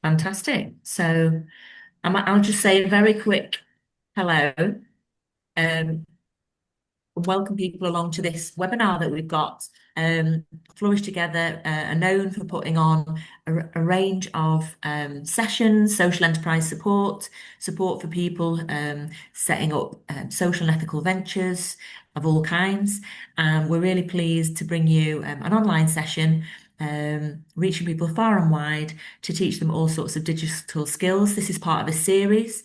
Fantastic. So I'll just say a very quick hello. Um, Welcome people along to this webinar that we've got. Flourish Together are known for putting on a range of sessions, social enterprise support for people setting up social and ethical ventures of all kinds. And we're really pleased to bring you an online session reaching people far and wide to teach them all sorts of digital skills. This is part of a series.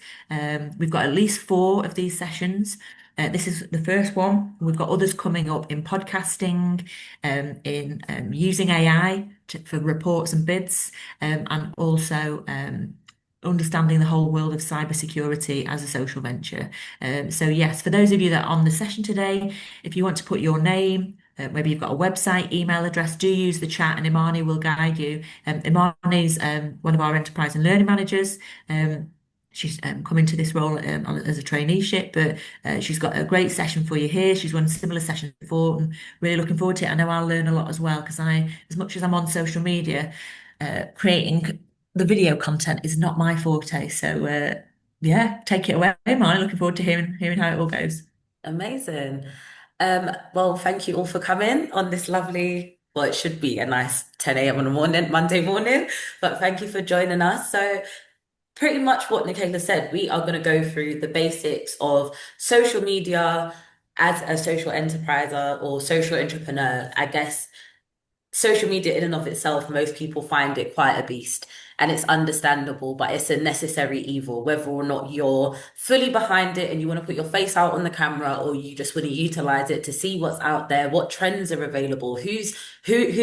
We've got at least 4 of these sessions. This is the first one. We've got others coming up in podcasting, in using AI for reports and bids, and also understanding the whole world of cybersecurity as a social venture. So yes, for those of you that are on the session today, if you want to put your name, maybe you've got a website, email address, do use the chat and Imani will guide you. Imani's one of our enterprise and learning managers. She's come into this role as a traineeship, but she's got a great session for you here. She's run similar sessions before and really looking forward to it. I know I'll learn a lot as well because as much as I'm on social media, creating the video content is not my forte. So yeah, take it away, Imani. Looking forward to hearing how it all goes. Amazing. Well, thank you all for coming on this lovely, well, it should be a nice 10 a.m. on the morning, Monday morning, but thank you for joining us. So pretty much what Nicola said, we are going to go through the basics of social media as a social enterpriser or social entrepreneur. I guess social media in and of itself, most people find it quite a beast and it's understandable, but it's a necessary evil, whether or not you're fully behind it and you want to put your face out on the camera or you just want to utilize it to see what's out there, what trends are available, who's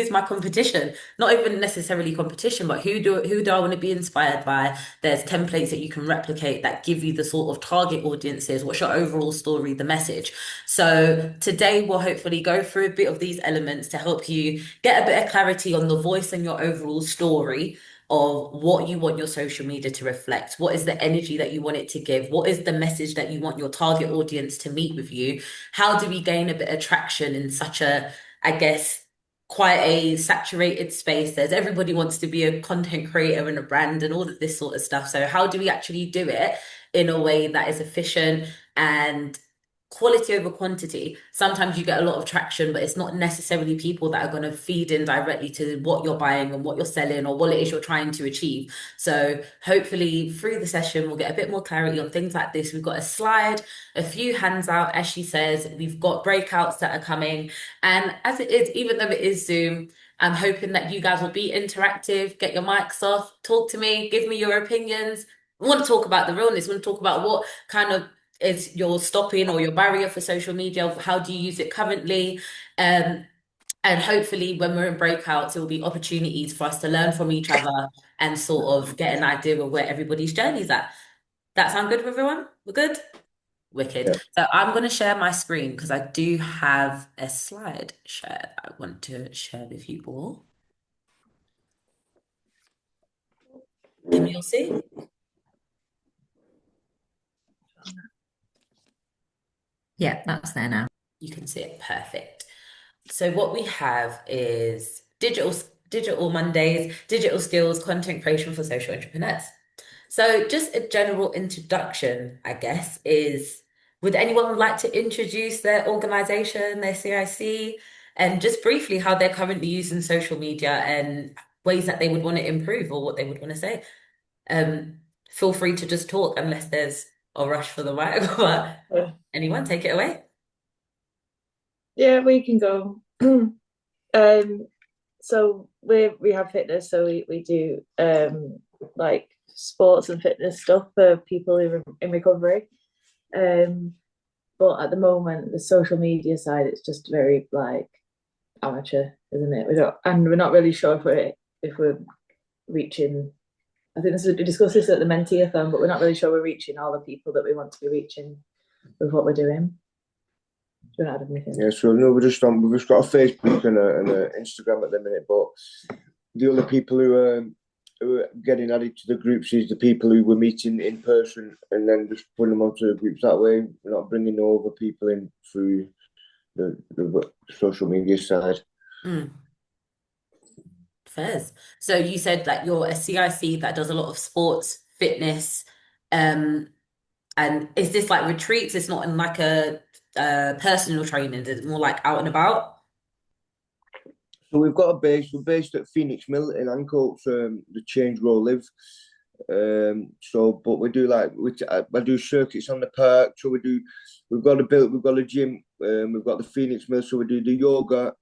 my competition, not even necessarily competition, but who do I want to be inspired by? There's templates that you can replicate that give you the sort of target audiences, what's your overall story, the message. So today we'll hopefully go through a bit of these elements to help you get a bit of clarity on the voice and your overall story of what you want your social media to reflect. What is the energy that you want it to give? What is the message that you want your target audience to meet with you? How do we gain a bit of traction in such a, I guess, quite a saturated space? There's everybody wants to be a content creator and a brand and all of this sort of stuff. So how do we actually do it in a way that is efficient and quality over quantity? Sometimes you get a lot of traction, but it's not necessarily people that are going to feed in directly to what you're buying and what you're selling or what it is you're trying to achieve. So hopefully through the session, we'll get a bit more clarity on things like this. We've got a slide, a few hands out, as she says, we've got breakouts that are coming. And as it is, even though it is Zoom, I'm hoping that you guys will be interactive, get your mics off, talk to me, give me your opinions. We want to talk about the realness. We want to talk about what kind of is your stopping or your barrier for social media? How do you use it currently? Um, and hopefully, when we're in breakouts, it will be opportunities for us to learn from each other and sort of get an idea of where everybody's journey's at. That sound good for everyone? We're good? Wicked. Yeah. So I'm going to share my screen because I do have a slide share that I want to share with you all. Can you all see? Yeah, that's there now. You can see it. Perfect. So what we have is digital Mondays, digital skills, content creation for social entrepreneurs. So just a general introduction, I guess, is would anyone like to introduce their organization, their CIC, and just briefly how they're currently using social media and ways that they would want to improve or what they would want to say? Feel free to just talk unless there's a rush for the mic, but Yeah, anyone take it away. yeah, we can go. Um, so we have fitness, so we do like sports and fitness stuff for people who are in recovery. Um, but at the moment, the social media side, it's just very like amateur, isn't it? We're not really sure if we're reaching. I think we discussed this at the Mentee-a-thon, but we're not really sure we're reaching all the people that we want to be reaching with what we're doing. Do you want to add anything? Yeah, so no, we've just got a Facebook and a Instagram at the minute, but the other people who are getting added to the groups is the people who we're meeting in person and then just putting them onto the groups that way. We're not bringing over people in through the social media side. Mm. Fairs. So you said that you're a CIC that does a lot of sports, fitness, um, and is this like retreats? It's not in like a personal training, it's more like out and about. So we've got a base. We're based at Phoenix Mill in Ancoats, the Change Row live. But we do I do circuits on the park. So we've got a gym. We've got the Phoenix Mill. So we do the yoga.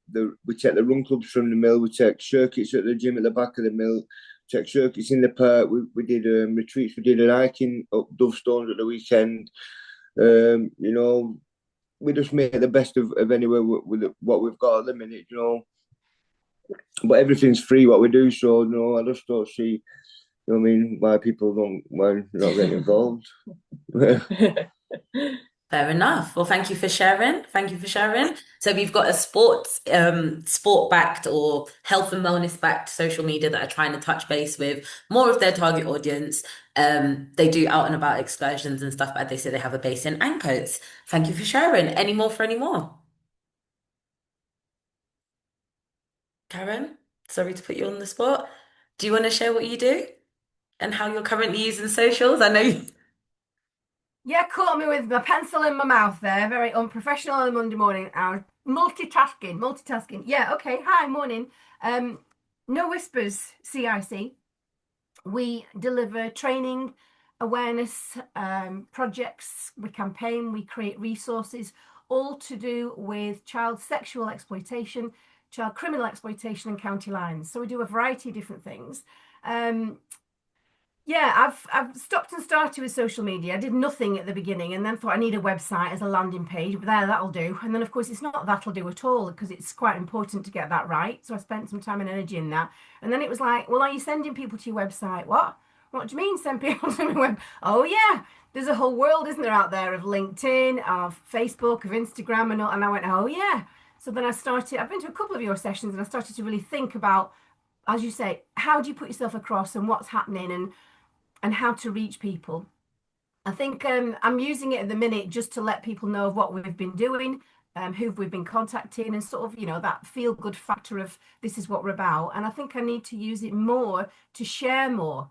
We take the run clubs from the mill. We take circuits at the gym at the back of the mill. Take circuits in the park. We did retreats. We did an hiking up Dove Stones at the weekend. We just make the best of anywhere with what we've got at the minute. But everything's free what we do. So no, I just don't see. I mean, why not getting involved? Fair enough. Well, thank you for sharing. Thank you for sharing. So we've got a sport backed or health and wellness backed social media that are trying to touch base with more of their target audience. They do out and about excursions and stuff, but they say they have a base in Ancoats. Thank you for sharing. Any more for any more? Karen, sorry to put you on the spot. Do you want to share what you do and how you're currently using socials? I know you. Yeah, caught me with my pencil in my mouth there. Very unprofessional on a Monday morning. Multitasking. Yeah, okay. Hi, morning. No Whispers, CIC. We deliver training, awareness projects. We campaign, we create resources, all to do with child sexual exploitation, child criminal exploitation, and county lines. So we do a variety of different things. Yeah, I've stopped and started with social media. I did nothing at the beginning and then thought I need a website as a landing page, but that'll do. And then of course it's not that'll do at all because it's quite important to get that right. So I spent some time and energy in that. And then it was like, well, are you sending people to your website? What? What do you mean send people to my web? Oh yeah, there's a whole world, isn't there, out there of LinkedIn, of Facebook, of Instagram and all. And I went, oh yeah. So then I've been to a couple of your sessions and I started to really think about, as you say, how do you put yourself across and what's happening and how to reach people. I think I'm using it at the minute just to let people know of what we've been doing, who we've been contacting, and sort of, that feel good factor of this is what we're about. And I think I need to use it more to share more,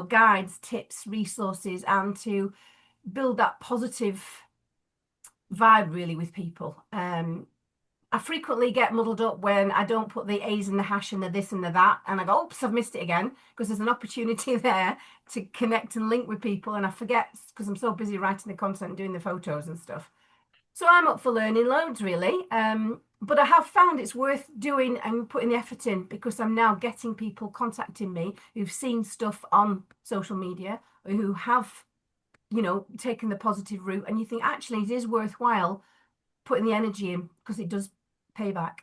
guides, tips, resources, and to build that positive vibe really with people. I frequently get muddled up when I don't put the A's in the hash and the this and the that. And I go, oops, I've missed it again. Because there's an opportunity there to connect and link with people. And I forget because I'm so busy writing the content and doing the photos and stuff. So I'm up for learning loads, really. But I have found it's worth doing and putting the effort in because I'm now getting people contacting me who've seen stuff on social media or who have, taken the positive route. And you think, actually, it is worthwhile putting the energy in because it does payback.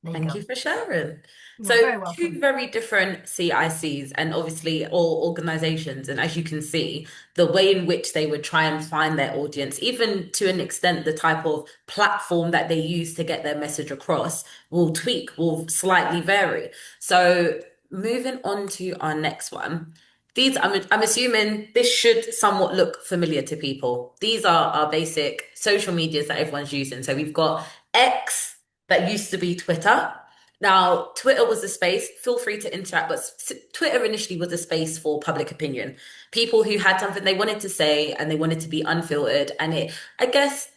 Thank you for sharing. You're So, very two welcome. very different CICs and obviously all organizations. And as you can see, the way in which they would try and find their audience, even to an extent, the type of platform that they use to get their message across will tweak, will slightly vary. So, moving on to our next one. I'm assuming this should somewhat look familiar to people. These are our basic social medias that everyone's using. So, we've got X that used to be Twitter. Now, Twitter was a space, feel free to interact, but Twitter initially was a space for public opinion. People who had something they wanted to say and they wanted to be unfiltered. And I guess,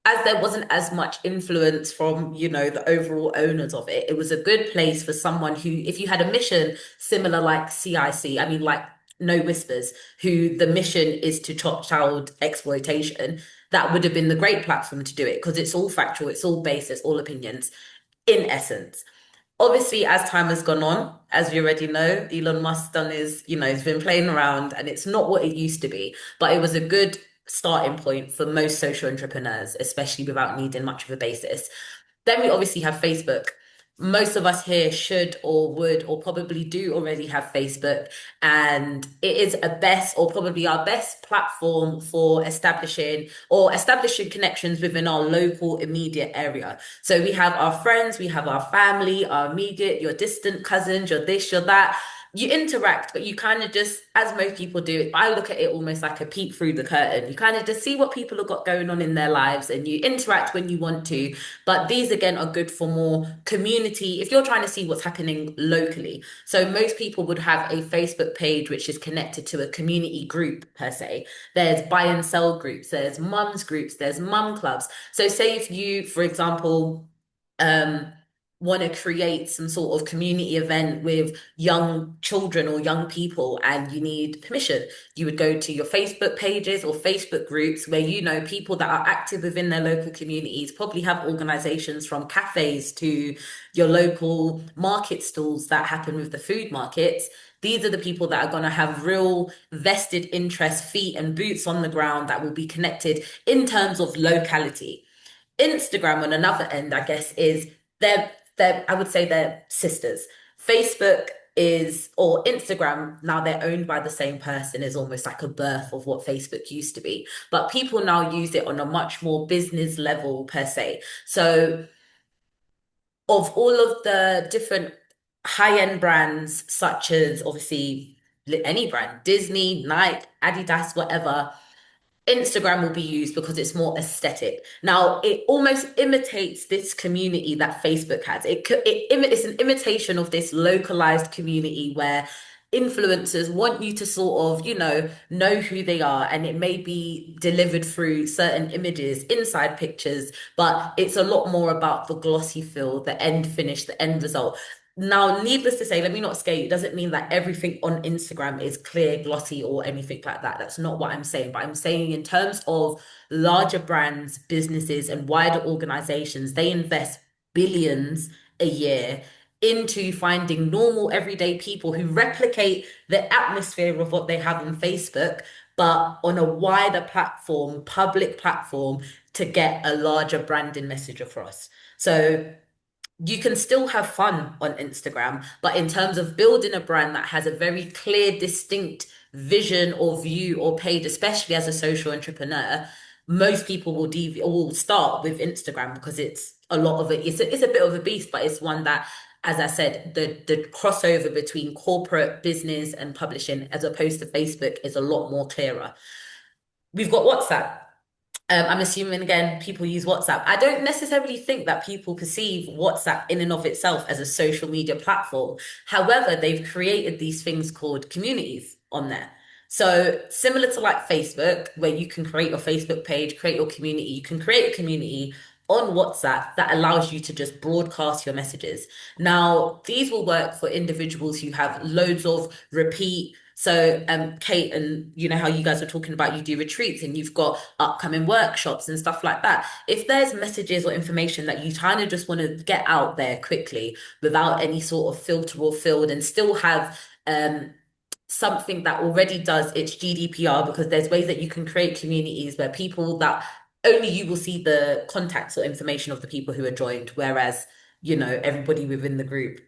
as there wasn't as much influence from, the overall owners of it, it was a good place for someone who, if you had a mission similar like CIC, I mean, like No Whispers, who the mission is to stop child exploitation, that would have been the great platform to do it because it's all factual, it's all based, it's all opinions in essence. Obviously, as time has gone on, as we already know, Elon Musk's done his, he's been playing around and it's not what it used to be, but it was a good starting point for most social entrepreneurs, especially without needing much of a basis. Then we obviously have Facebook. Most of us here should or would or probably do already have Facebook, and it is a best or probably our best platform for establishing connections within our local immediate area. So we have our friends, we have our family, our immediate, your distant cousins, your this, your that. you interact, but you kind of just, as most people do, I look at it almost like a peek through the curtain. You kind of just see what people have got going on in their lives and you interact when you want to. But these again are good for more community if you're trying to see what's happening locally. So most people would have a Facebook page which is connected to a community group per se. There's buy and sell groups, there's mums groups, there's mum clubs. So say if you, for example, um want to create some sort of community event with young children or young people and you need permission, you would go to your Facebook pages or Facebook groups where you know people that are active within their local communities, probably have organizations from cafes to your local market stalls that happen with the food markets. These are the people that are going to have real vested interest, feet and boots on the ground that will be connected in terms of locality. Instagram on another end, I guess, is they're I would say they're sisters. Facebook is or Instagram, now they're owned by the same person, is almost like a birth of what Facebook used to be. But people now use it on a much more business level per se. So of all of the different high-end brands, such as obviously any brand, Disney, Nike, Adidas, whatever, Instagram will be used because it's more aesthetic. Now, it almost imitates this community that Facebook has. It's an imitation of this localized community where influencers want you to sort of, know who they are, and it may be delivered through certain images, inside pictures, but it's a lot more about the glossy feel, the end finish, the end result. Now, needless to say, let me not scare you. It doesn't mean that everything on Instagram is clear, glossy, or anything like that. That's not what I'm saying. But I'm saying in terms of larger brands, businesses, and wider organizations, they invest billions a year into finding normal, everyday people who replicate the atmosphere of what they have on Facebook, but on a wider platform, public platform, to get a larger branding message across. So you can still have fun on Instagram, but in terms of building a brand that has a very clear, distinct vision or view or page, especially as a social entrepreneur, most people will start with Instagram because it's a lot of it. It's a bit of a beast, but it's one that, as I said, the crossover between corporate business and publishing as opposed to Facebook is a lot more clearer. We've got WhatsApp. I'm assuming again people use WhatsApp. I don't necessarily think that people perceive WhatsApp in and of itself as a social media platform. However, they've created these things called communities on there. So similar to like Facebook, where you can create your Facebook page, create your community, you can create a community on WhatsApp that allows you to just broadcast your messages. Now, these will work for individuals who have loads of repeat. So, Kate, and you know how you guys were talking about you do retreats and you've got upcoming workshops and stuff like that. If there's messages or information that you kind of just want to get out there quickly without any sort of filter or field and still have something that already does its GDPR, because there's ways that you can create communities where people that only you will see the contacts or information of the people who are joined, whereas, everybody within the group,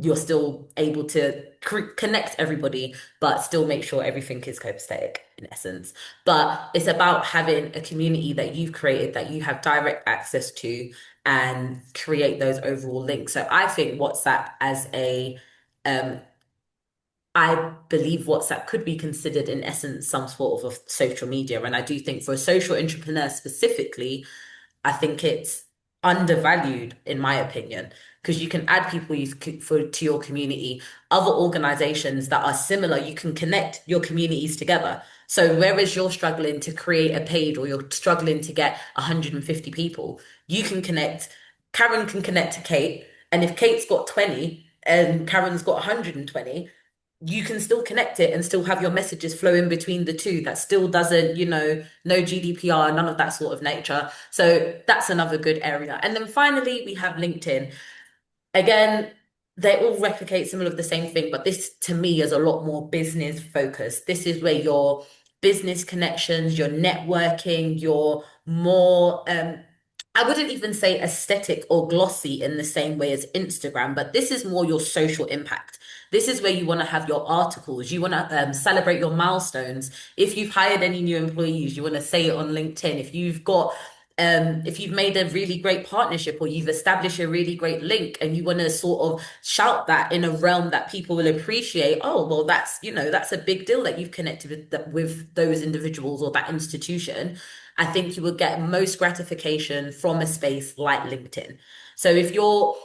you're still able to connect everybody, but still make sure everything is copacetic in essence. But it's about having a community that you've created that you have direct access to and create those overall links. So I think WhatsApp as um, I believe WhatsApp could be considered in essence some sort of a social media. And I do think for a social entrepreneur specifically, I think it's undervalued in my opinion, because you can add people to your community, other organizations that are similar, you can connect your communities together. So whereas you're struggling to create a page or you're struggling to get 150 people, you can connect, Karen can connect to Kate, and if Kate's got 20 and Karen's got 120, you can still connect it and still have your messages flow in between the two. That still doesn't, no GDPR, none of that sort of nature. So that's another good area. And then finally, we have LinkedIn. Again, they all replicate similar of the same thing, but this to me is a lot more business focused. This is where your business connections, your networking, your more I wouldn't even say aesthetic or glossy in the same way as Instagram, but this is more your social impact. This is where you want to have your articles. You want to celebrate your milestones. If you've hired any new employees, you want to say it on LinkedIn. If you've got If you've made a really great partnership or you've established a really great link and you want to sort of shout that in a realm that people will appreciate, oh, well, that's, that's a big deal that you've connected with those individuals or that institution. I think you will get most gratification from a space like LinkedIn. So if you're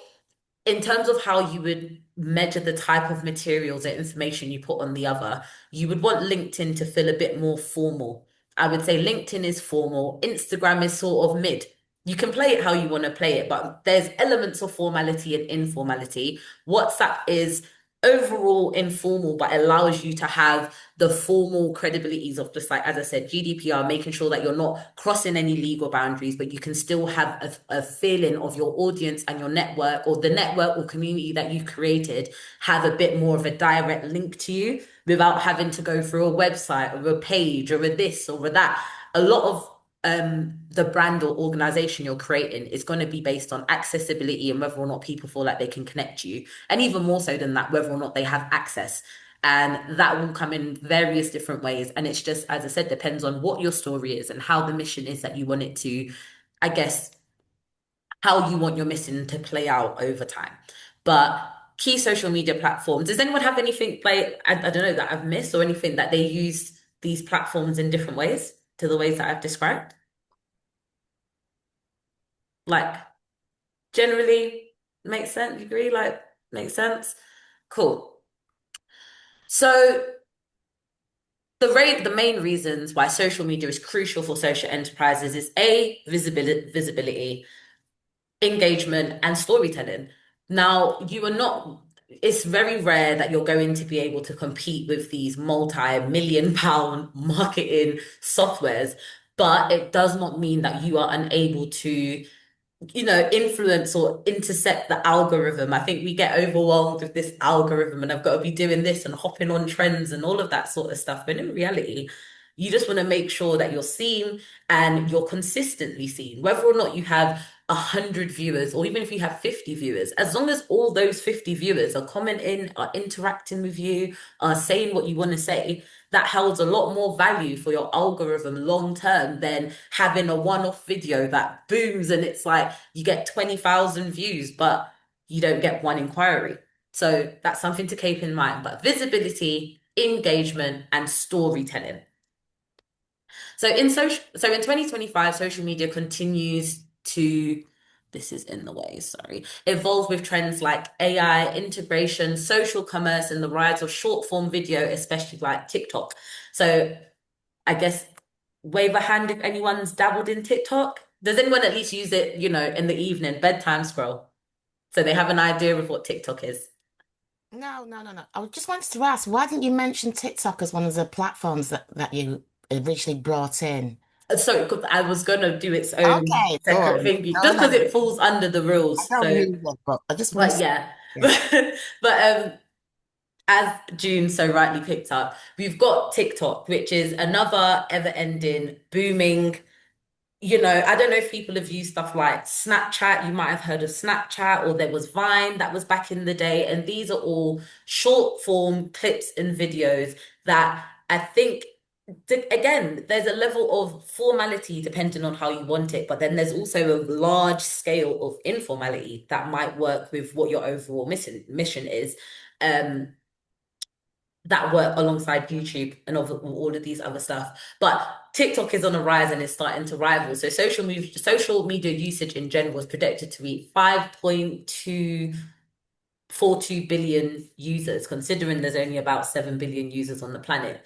in terms of how you would measure the type of materials or information you put on the other, you would want LinkedIn to feel a bit more formal. I would say LinkedIn is formal, Instagram is sort of mid. You can play it how you want to play it, but there's elements of formality and informality. WhatsApp is overall informal, but allows you to have the formal credibilities of just like, as I said, GDPR, making sure that you're not crossing any legal boundaries, but you can still have a feeling of your audience and your network or the network or community that you've created have a bit more of a direct link to you without having to go through a website or a page or a this or a that. A lot of the brand or organization you're creating is going to be based on accessibility and whether or not people feel like they can connect you. And even more so than that, whether or not they have access. And that will come in various different ways. And it's just, as I said, depends on what your story is and how the mission is that you want it to, I guess, how you want your mission to play out over time. But key social media platforms, does anyone have anything like, I don't know, that I've missed or anything that they use these platforms in different ways to the ways that I've described? Like, generally makes sense, you agree? Like, makes sense? Cool. So the main reasons why social media is crucial for social enterprises is A, visibility, engagement, and storytelling. Now, it's very rare that you're going to be able to compete with these multi-million pound marketing softwares, but it does not mean that you are unable to influence or intercept the algorithm. I think we get overwhelmed with this algorithm and I've got to be doing this and hopping on trends and all of that sort of stuff. But in reality, you just want to make sure that you're seen and you're consistently seen, whether or not you have 100 viewers or even if you have 50 viewers, as long as all those 50 viewers are commenting, are interacting with you, are saying what you want to say, that holds a lot more value for your algorithm long term than having a one-off video that booms and it's like you get 20,000 views, but you don't get one inquiry. So that's something to keep in mind. But visibility, engagement, and storytelling. So in 2025, social media continues to, this is in the way, sorry, evolve with trends like AI, integration, social commerce, and the rise of short form video, especially like TikTok. So I guess wave a hand if anyone's dabbled in TikTok. Does anyone at least use it, in the evening, bedtime scroll? So they have an idea of what TikTok is. No, no, no, no. I just wanted to ask, why didn't you mention TikTok as one of the platforms that you originally brought in? So 'cause I was gonna do its own Okay, go separate on. thing, No, just no, because no. it falls under the I rules. don't So, use it, but I just want but to. yeah, Yeah. but as June so rightly picked up, we've got TikTok, which is another ever-ending, booming. I don't know if people have used stuff like Snapchat. You might have heard of Snapchat, or there was Vine that was back in the day. And these are all short form clips and videos that I think, again, there's a level of formality depending on how you want it. But then there's also a large scale of informality that might work with what your overall mission is. Um, that work alongside YouTube and all of these other stuff. But TikTok is on a rise and is starting to rival. So social media usage in general is predicted to be 5.242 billion users, considering there's only about 7 billion users on the planet.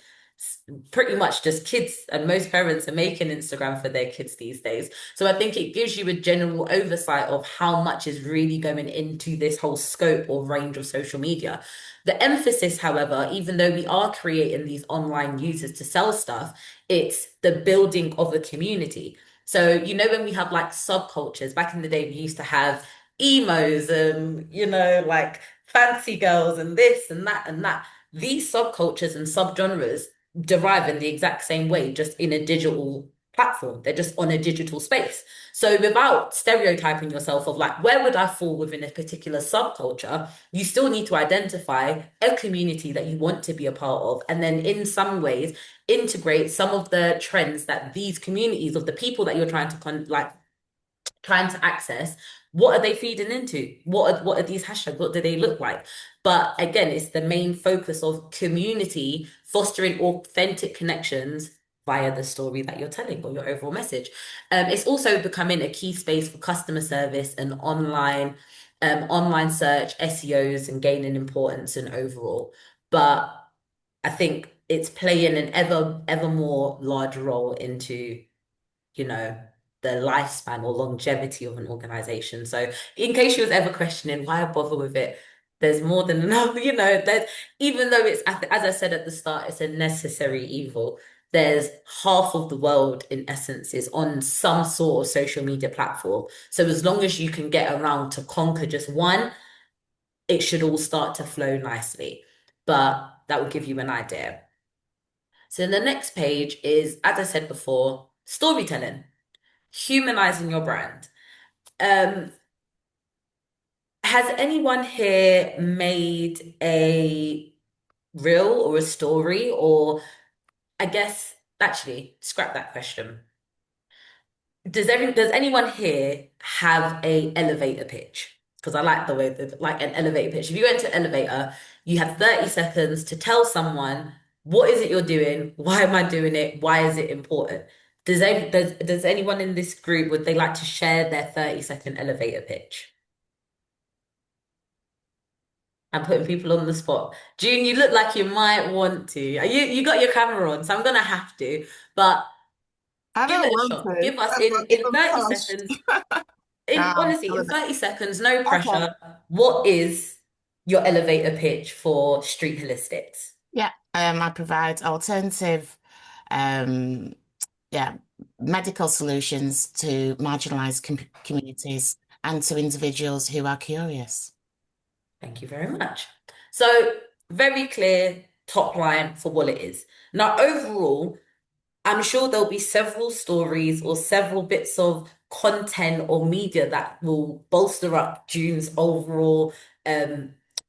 Pretty much just kids, and most parents are making Instagram for their kids these days. So I think it gives you a general oversight of how much is really going into this whole scope or range of social media. The emphasis, however, even though we are creating these online users to sell stuff, it's the building of a community. So, when we have like subcultures, back in the day, we used to have emos and, like fancy girls and this and that and that. These subcultures and subgenres derive in the exact same way, just in a digital platform. They're just on a digital space. So without stereotyping yourself of like, where would I fall within a particular subculture, you still need to identify a community that you want to be a part of. And then in some ways, integrate some of the trends that these communities of the people that you're trying to trying to access, what are they feeding into? What are these hashtags? What do they look like? But again, it's the main focus of community, fostering authentic connections via the story that you're telling or your overall message. It's also becoming a key space for customer service and online search, SEOs, and gaining importance and overall. But I think it's playing an ever more large role into, you know, the lifespan or longevity of an organization. So in case you was ever questioning why bother with it, there's more than enough, there's, even though it's, as I said at the start, it's a necessary evil. There's half of the world, in essence, is on some sort of social media platform. So as long as you can get around to conquer just one, it should all start to flow nicely. But that will give you an idea. So the next page is, as I said before, storytelling, humanizing your brand. Has anyone here made a reel or a story, or I guess actually scrap that question. Does anyone here have a elevator pitch? Because I like the way that like an elevator pitch. If you go into an elevator, you have 30 seconds to tell someone what is it you're doing, why am I doing it, why is it important? Does anyone in this group, would they like to share their 30-second elevator pitch? I'm putting people on the spot. June, you look like you might want to. You got your camera on, so I'm gonna have to. But I give don't it a want shot. to. Give us But if in I'm 30 pushed. seconds. In honestly, Go in with it. 30 seconds, no Okay. pressure. What is your elevator pitch for Street Holistics? Yeah. I provide alternative, um, yeah, medical solutions to marginalized communities and to individuals who are curious. Thank you very much. So, very clear top line for what it is. Now, overall, I'm sure there'll be several stories or several bits of content or media that will bolster up June's overall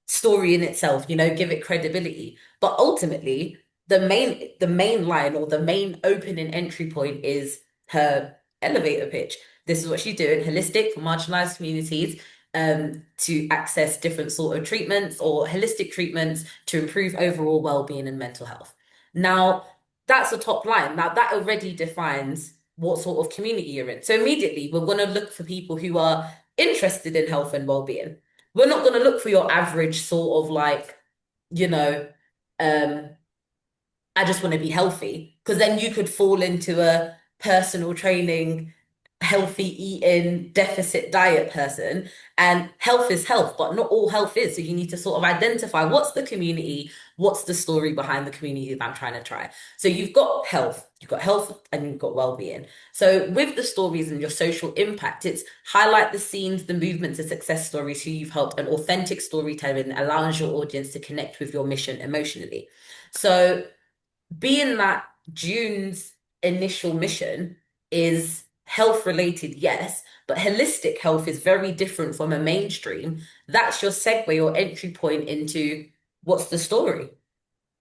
story in itself, give it credibility. But ultimately, the main line or the main opening entry point is her elevator pitch. This is what she's doing, holistic for marginalized communities, to access different sort of treatments or holistic treatments to improve overall well-being and mental health. Now, that's the top line. Now, that already defines what sort of community you're in. So immediately, we're going to look for people who are interested in health and well-being. We're not going to look for your average sort of like, you know, um, I just want to be healthy, because then you could fall into a personal training, healthy eating, deficit diet person. And health is health, but not all health is. So you need to sort of identify what's the community, what's the story behind the community that I'm trying to try. So you've got health and you've got well-being. So with the stories and your social impact, it's highlight the scenes, the movements, the success stories, who you've helped, and authentic storytelling allows your audience to connect with your mission emotionally. So being that June's initial mission is health related, yes, but holistic health is very different from a mainstream. That's your segue or entry point into what's the story?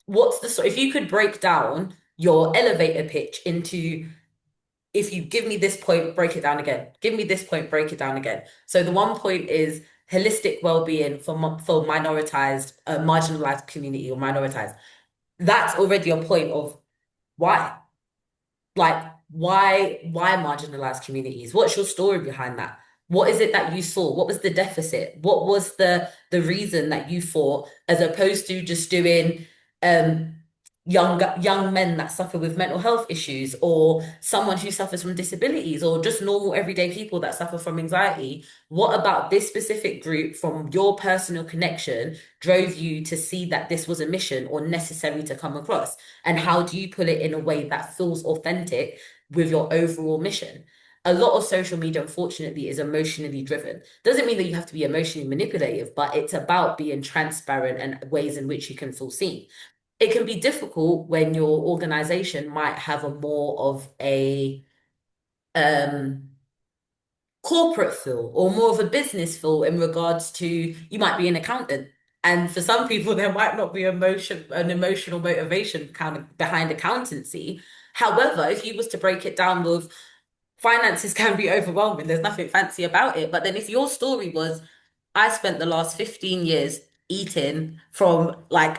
What's the story? If you could break down your elevator pitch into, if you give me this point, break it down again. Give me this point, break it down again. So the one point is holistic well-being for minoritized, marginalized community or minoritized. That's already a point of why? Like, why marginalized communities? What's your story behind that? What is it that you saw? What was the deficit? What was the reason that you thought, as opposed to just doing um young men that suffer with mental health issues, or someone who suffers from disabilities, or just normal everyday people that suffer from anxiety? What about this specific group from your personal connection drove you to see that this was a mission or necessary to come across? And how do you put it in a way that feels authentic with your overall mission? A lot of social media, unfortunately, is emotionally driven. Doesn't mean that you have to be emotionally manipulative, but it's about being transparent and ways in which you can feel seen. It can be difficult when your organization might have a more of a um corporate feel or more of a business feel in regards to you might be an accountant. And for some people, there might not be an emotional motivation kind of behind accountancy. However, if you was to break it down with finances can be overwhelming, there's nothing fancy about it. But then if your story was, I spent the last 15 years eating from like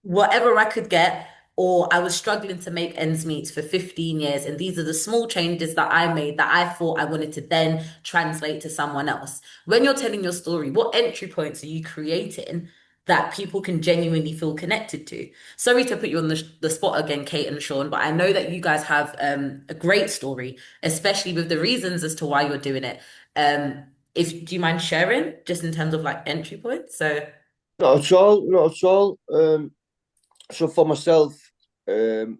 whatever I could get, or I was struggling to make ends meet for 15 years. And these are the small changes that I made that I thought I wanted to then translate to someone else. When you're telling your story, what entry points are you creating that people can genuinely feel connected to? Sorry to put you on the spot again, Kate and Sean, but I know that you guys have a great story, especially with the reasons as to why you're doing it. If do you mind sharing just in terms of like entry points? So Not at all, not at all. So for myself, um,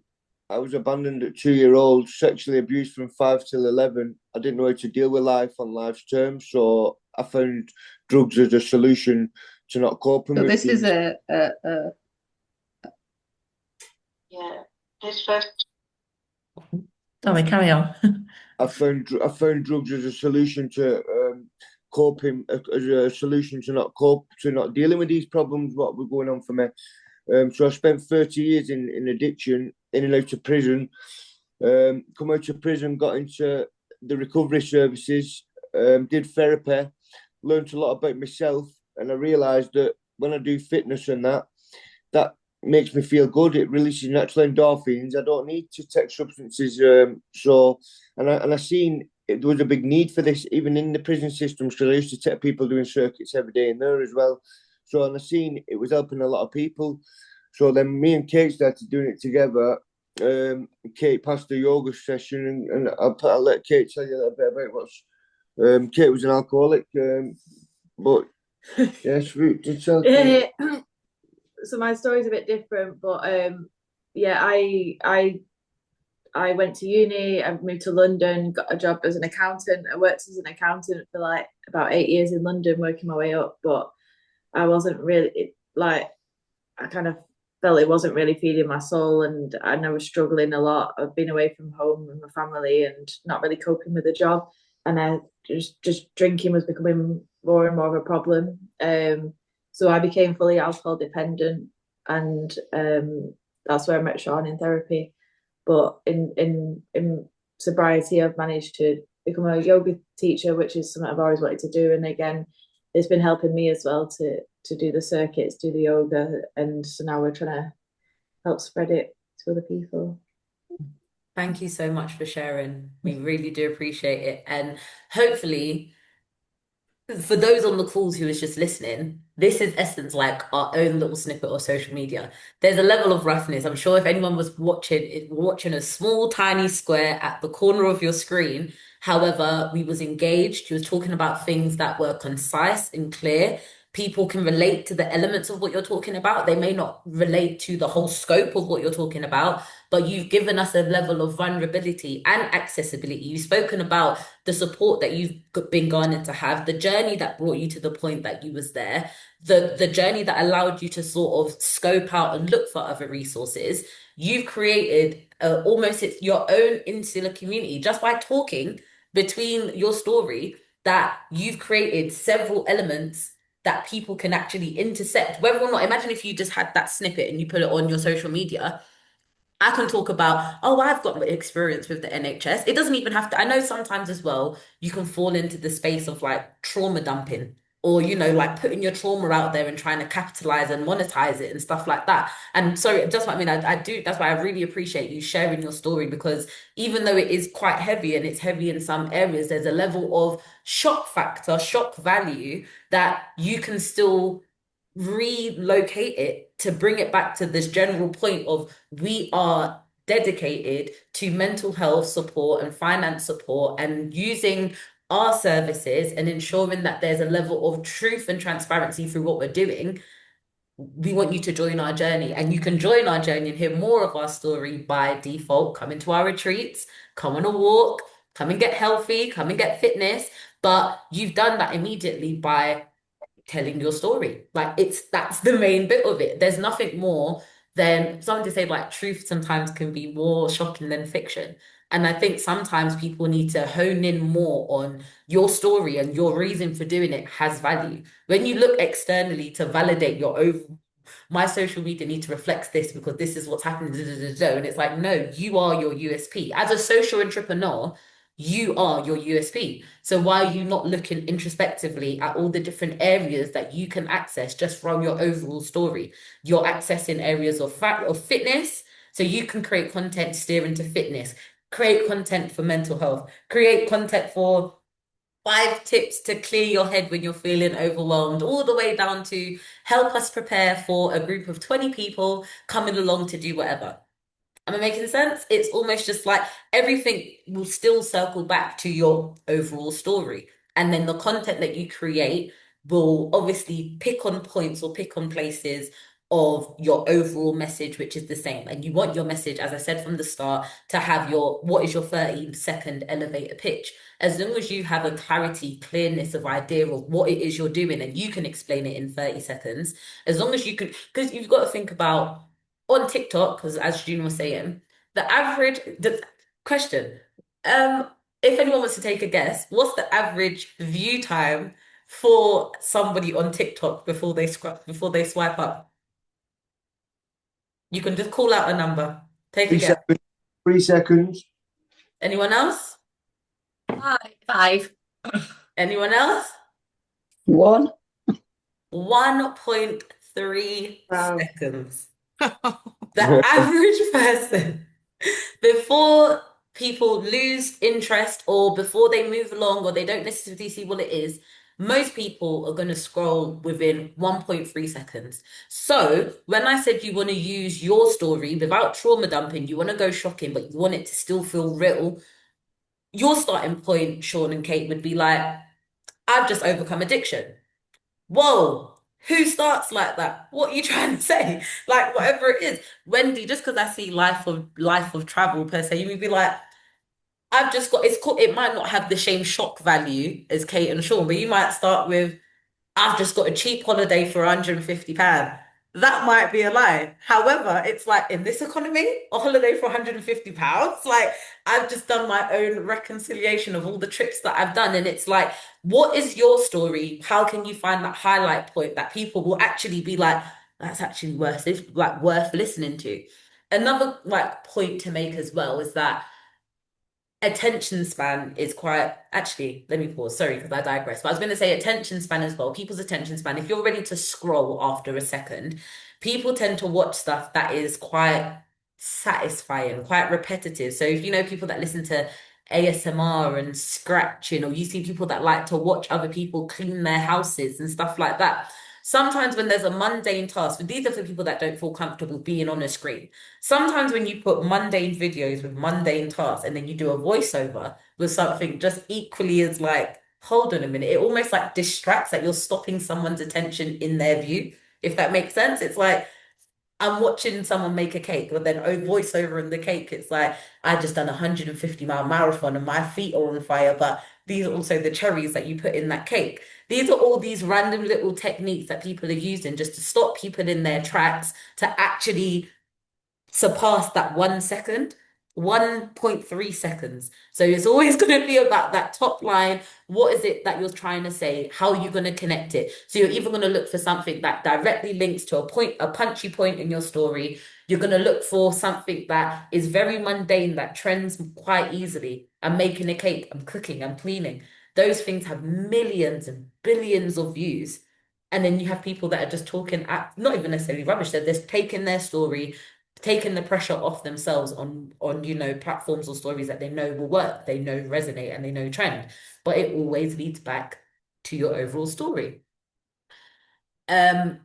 I was abandoned at 2 year old, sexually abused from 5 till 11. I didn't know how to deal with life on life's terms, so I found drugs as a solution to not coping So with this is these. yeah, his first. Sorry, carry on. I found drugs as a solution to coping, as a solution to not cope, to not dealing with these problems. What were going on for me? So I spent 30 years in addiction, in and out of prison. Come out of prison, got into the recovery services, did therapy, learned a lot about myself, and I realised that when I do fitness and that makes me feel good. It releases natural endorphins. I don't need to take substances. And I seen there was a big need for this even in the prison systems because I used to take people doing circuits every day in there as well. So and I seen it was helping a lot of people. So then me and Kate started doing it together. Kate passed the yoga session, and I'll let Kate tell you a little bit about what's. Kate was an alcoholic, but yes, we did tell Kate. So my story's a bit different, but yeah, I went to uni. I moved to London, got a job as an accountant. I worked as an accountant for like about 8 years in London, working my way up. But I wasn't really like I kind of felt it wasn't really feeding my soul, and I was struggling a lot. I've been away from home and my family, and not really coping with the job. And I just drinking was becoming more and more of a problem. So I became fully alcohol dependent, and that's where I met Sean in therapy. But in sobriety, I've managed to become a yoga teacher, which is something I've always wanted to do. And again, it's been helping me as well to do the circuits, do the yoga, and so now we're trying to help spread it to other people. thank you so much for sharing. We really do appreciate it. And hopefully, for those on the calls who is just listening, this is essence like our own little snippet of social media. There's a level of roughness. I'm sure if anyone was watching a small tiny square at the corner of your screen. However, we was engaged. He was talking about things that were concise and clear. People can relate to the elements of what you're talking about. They may not relate to the whole scope of what you're talking about, but you've given us a level of vulnerability and accessibility. You've spoken about the support that you've been garnered to have, the journey that brought you to the point that you was there, the journey that allowed you to sort of scope out and look for other resources. You've created almost it's your own insular community just by talking between your story that you've created several elements that people can actually intercept. Whether or not, imagine if you just had that snippet and you put it on your social media. I can talk about, oh, I've got experience with the NHS. It doesn't even have to, I know sometimes as well, you can fall into the space of like trauma dumping or, like putting your trauma out there and trying to capitalize and monetize it and stuff like that. And sorry, just what I mean, I do, that's why I really appreciate you sharing your story because even though it is quite heavy and it's heavy in some areas, there's a level of shock factor, shock value that you can still relocate it to bring it back to this general point of we are dedicated to mental health support and finance support and using our services and ensuring that there's a level of truth and transparency through what we're doing. We want you to join our journey and you can join our journey and hear more of our story by default. Come into our retreats, come on a walk, come and get healthy, come and get fitness. But you've done that immediately by telling your story. Like that's the main bit of it. There's nothing more then someone to say like truth sometimes can be more shocking than fiction. And I think sometimes people need to hone in more on your story and your reason for doing it has value. When you look externally to validate your own, my social media need to reflect this because this is what's happening. Da, da, da, da. And it's like, no, you are your USP. As a social entrepreneur, you are your USP. So why are you not looking introspectively at all the different areas that you can access just from your overall story? You're accessing areas of fact of fitness, so you can create content steer into fitness, create content for mental health, create content for 5 tips to clear your head when you're feeling overwhelmed, all the way down to help us prepare for a group of 20 people coming along to do whatever. Am I making sense? It's almost just like everything will still circle back to your overall story. And then the content that you create will obviously pick on points or pick on places of your overall message, which is the same. And you want your message, as I said from the start, to have your what is your 30-second elevator pitch. As long as you have a clarity, clearness of idea of what it is you're doing and you can explain it in 30 seconds, as long as you can, because you've got to think about on TikTok, because as June was saying, the question, if anyone wants to take a guess, what's the average view time for somebody on TikTok before they swipe up? You can just call out a number. Take a Three guess. seconds. 3 seconds. Anyone else? 5. Anyone else? 1. 1.3 Wow. seconds. The average person, before people lose interest or before they move along or they don't necessarily see what it is, most people are going to scroll within 1.3 seconds. So when I said you want to use your story without trauma dumping, you want to go shocking, but you want it to still feel real, your starting point, Sean and Kate, would be like, I've just overcome addiction. Whoa, who starts like that? What are you trying to say? Like whatever it is. Wendy, just because I see life of travel per se, you would be like, I've just got it's called it might not have the same shock value as Kate and Sean, but you might start with I've just got a cheap holiday for £150. That might be a lie. However, it's like in this economy, a holiday for £150. Like I've just done my own reconciliation of all the trips that I've done. And it's like, what is your story? How can you find that highlight point that people will actually be like, that's actually worth listening to? Another like point to make as well is that attention span is quite actually let me pause, sorry, because I digress, but I was going to say attention span as well. People's attention span, if you're ready to scroll after a second, people tend to watch stuff that is quite satisfying, quite repetitive. So if you know people that listen to ASMR and scratching, or you see people that like to watch other people clean their houses and stuff like that, sometimes when there's a mundane task, these are for people that don't feel comfortable being on a screen. Sometimes when you put mundane videos with mundane tasks and then you do a voiceover with something just equally as like, hold on a minute, it almost like distracts that you're stopping someone's attention in their view, if that makes sense. It's like I'm watching someone make a cake, but then voiceover in the cake, it's like I just done a 150-mile marathon and my feet are on fire, but these are also the cherries that you put in that cake. These are all these random little techniques that people are using just to stop people in their tracks to actually surpass that 1 second, 1.3 seconds. So it's always going to be about that top line. What is it that you're trying to say? How are you going to connect it? So you're either going to look for something that directly links to a point, a punchy point in your story. You're going to look for something that is very mundane, that trends quite easily. I'm making a cake, I'm cooking, I'm cleaning. Those things have millions and billions of views. And then you have people that are just talking not even necessarily rubbish, they're just taking their story, taking the pressure off themselves on platforms or stories that they know will work, they know resonate, and they know trend. But it always leads back to your overall story. Is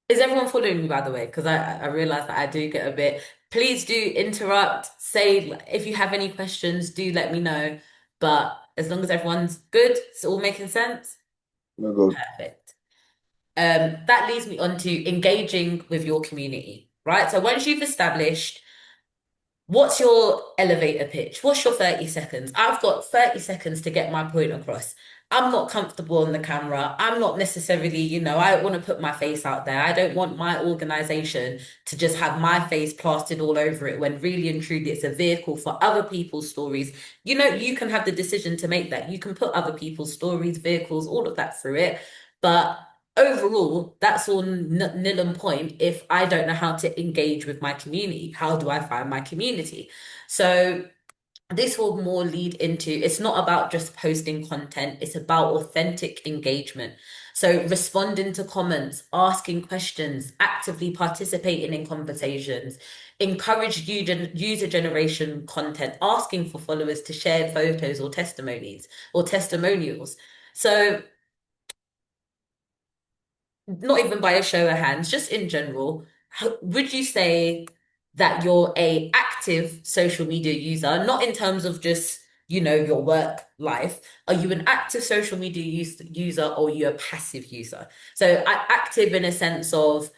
everyone following me, by the way? Because I realize that I do get a bit. Please do interrupt. Say if you have any questions, do let me know. But as long as everyone's good, it's all making sense. No good. Perfect. That leads me on to engaging with your community, right? So once you've established what's your elevator pitch, what's your 30 seconds? I've got 30 seconds to get my point across. I'm not comfortable on the camera. I'm not necessarily, I don't want to put my face out there. I don't want my organization to just have my face plastered all over it when really and truly it's a vehicle for other people's stories. You can have the decision to make that. You can put other people's stories, vehicles, all of that through it. But overall, that's all nil and point if I don't know how to engage with my community. How do I find my community? So this will more lead into, it's not about just posting content, it's about authentic engagement. So responding to comments, asking questions, actively participating in conversations, encourage user generation content, asking for followers to share photos or testimonies or testimonials. So not even by a show of hands, just in general, would you say that you're a active social media user, not in terms of just, your work life? Are you an active social media user or are you a passive user? So active in a sense of,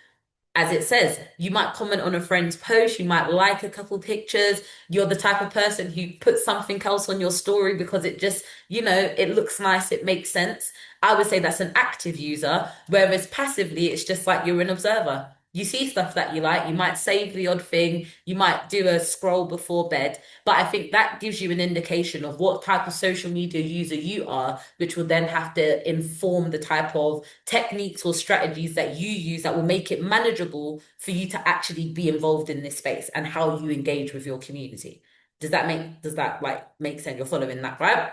as it says, you might comment on a friend's post, you might like a couple pictures. You're the type of person who puts something else on your story because it just, it looks nice, it makes sense. I would say that's an active user, whereas passively, it's just like you're an observer. You see stuff that you like, you might save the odd thing, you might do a scroll before bed, but I think that gives you an indication of what type of social media user you are, which will then have to inform the type of techniques or strategies that you use that will make it manageable for you to actually be involved in this space and how you engage with your community. Does that like make sense? You're following that, right?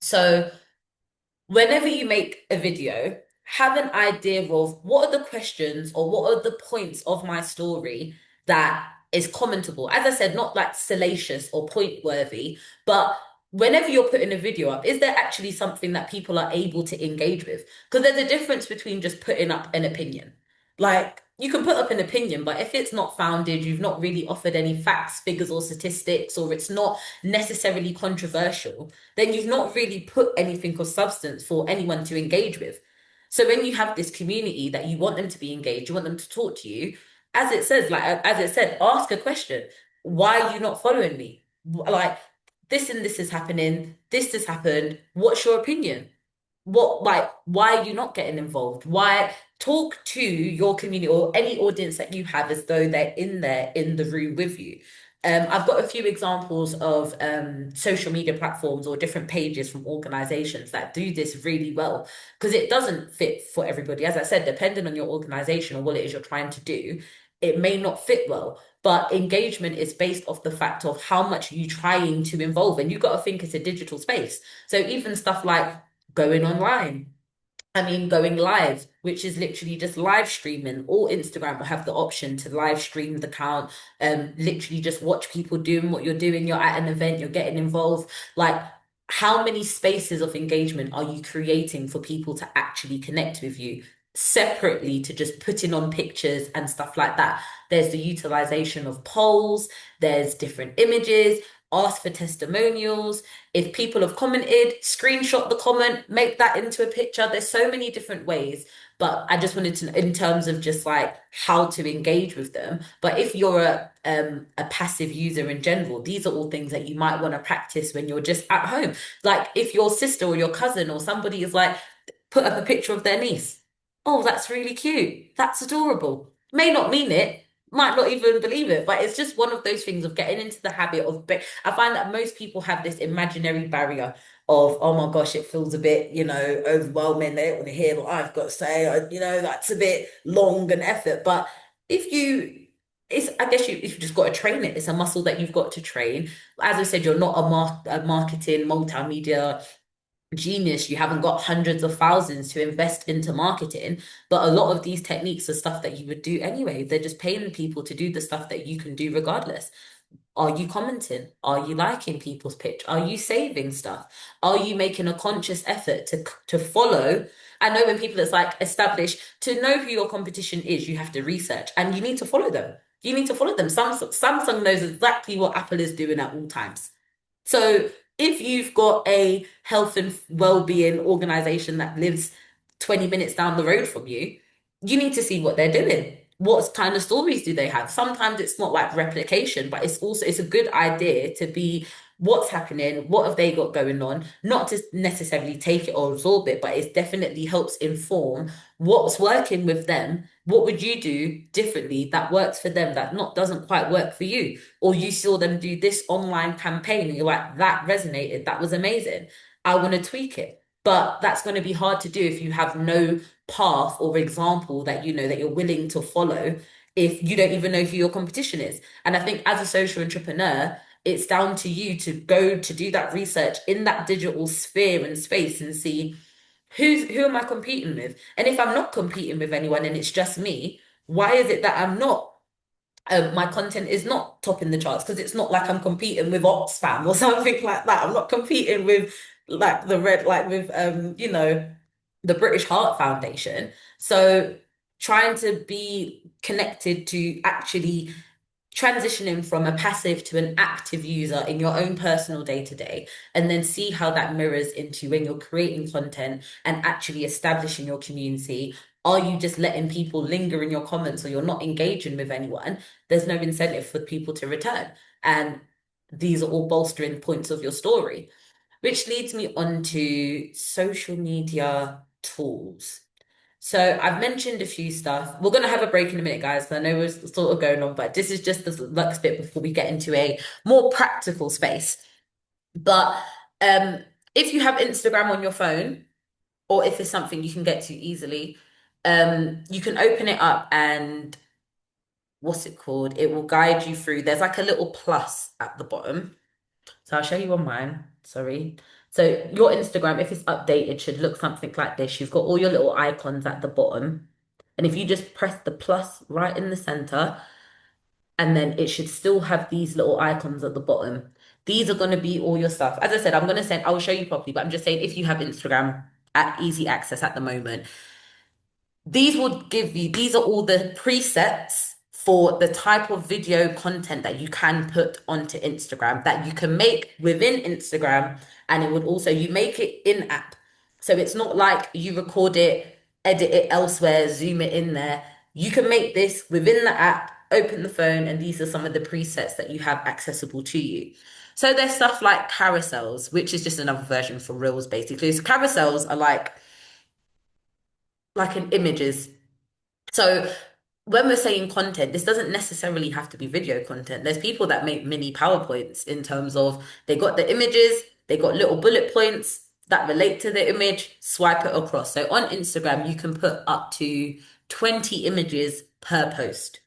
So whenever you make a video, have an idea of what are the questions or what are the points of my story that is commentable. As I said, not like salacious or point worthy, but whenever you're putting a video up, is there actually something that people are able to engage with? Because there's a difference between just putting up an opinion. Like, you can put up an opinion, but if it's not founded, you've not really offered any facts, figures, or statistics, or it's not necessarily controversial, then you've not really put anything of substance for anyone to engage with. So when you have this community that you want them to be engaged, you want them to talk to you, as it says, like as it said, ask a question. Why are you not following me? Like this and this is happening, this has happened. What's your opinion? Why are you not getting involved? Why talk to your community or any audience that you have as though they're in there in the room with you? I've got a few examples of social media platforms or different pages from organizations that do this really well because it doesn't fit for everybody. As I said, depending on your organization or what it is you're trying to do, it may not fit well. But engagement is based off the fact of how much you trying to involve. And you've got to think it's a digital space. So even stuff like going online. I mean, going live, which is literally just live streaming. All Instagram will have the option to live stream the account, literally just watch people doing what you're doing. You're at an event, you're getting involved. Like, how many spaces of engagement are you creating for people to actually connect with you separately to just putting on pictures and stuff like that? There's the utilization of polls, there's different images, ask for testimonials. If people have commented, screenshot the comment, make that into a picture. There's so many different ways. But I just wanted to, in terms of just like how to engage with them. But if you're a passive user in general, these are all things that you might want to practice when you're just at home. Like if your sister or your cousin or somebody is like, put up a picture of their niece. Oh, that's really cute. That's adorable. May not mean it, might not even believe it, but it's just one of those things of getting into the habit of. I find that most people have this imaginary barrier of, oh my gosh, it feels a bit, overwhelming. They don't want to hear what I've got to say. That's a bit long and effort. But if you, I guess you've just got to train it. It's a muscle that you've got to train. As I said, you're not a marketing multimedia genius. You haven't got hundreds of thousands to invest into marketing, but a lot of these techniques are stuff that you would do anyway. They're just paying people to do the stuff that you can do regardless. Are you commenting? Are you liking people's pitch? Are you saving stuff? Are you making a conscious effort to follow? I know when people, it's like establish, to know who your competition is, you have to research and you need to follow them. You need to follow them. Samsung knows exactly what Apple is doing at all times. So if you've got a health and well-being organization that lives 20 minutes down the road from you, you need to see what they're doing. What kind of stories do they have? Sometimes it's not like replication, but it's a good idea to be what's happening, what have they got going on, not to necessarily take it or absorb it, but it definitely helps inform what's working with them. What would you do differently that works for them that not doesn't quite work for you? Or you saw them do this online campaign and you're like, that resonated, that was amazing. I want to tweak it. But that's going to be hard to do if you have no path or example that you know that you're willing to follow if you don't even know who your competition is. And I think as a social entrepreneur, it's down to you to go to do that research in that digital sphere and space and see who am I competing with? And if I'm not competing with anyone and it's just me, why is it that I'm not my content is not topping the charts? Because it's not like I'm competing with Oxfam or something like that. I'm not competing with like the red, like with the British Heart Foundation. So trying to be connected to actually transitioning from a passive to an active user in your own personal day to day, and then see how that mirrors into when you're creating content and actually establishing your community. Are you just letting people linger in your comments or you're not engaging with anyone? There's no incentive for people to return. And these are all bolstering points of your story, which leads me on to social media tools. So I've mentioned a few stuff. We're going to have a break in a minute, guys, because I know we're sort of going on, but this is just the next bit before we get into a more practical space. But if you have Instagram on your phone, or if it's something you can get to easily, you can open it up and what's it called? It will guide you through. There's like a little plus at the bottom. So I'll show you on mine. Sorry. So your Instagram, if it's updated, should look something like this. You've got all your little icons at the bottom. And if you just press the plus right in the center, and then it should still have these little icons at the bottom. These are going to be all your stuff. As I said, I'm going to send, I will show you properly, but I'm just saying if you have Instagram at easy access at the moment, these will give you, these are all the presets for the type of video content that you can put onto Instagram that you can make within Instagram. And it would also, you make it in app. So it's not like you record it, edit it elsewhere, zoom it in there. You can make this within the app, open the phone, and these are some of the presets that you have accessible to you. So there's stuff like carousels, which is just another version for Reels, basically. So carousels are like in images. So when we're saying content, this doesn't necessarily have to be video content. There's people that make mini PowerPoints in terms of they got the images, they got little bullet points that relate to the image, swipe it across. So on Instagram, you can put up to 20 images per post.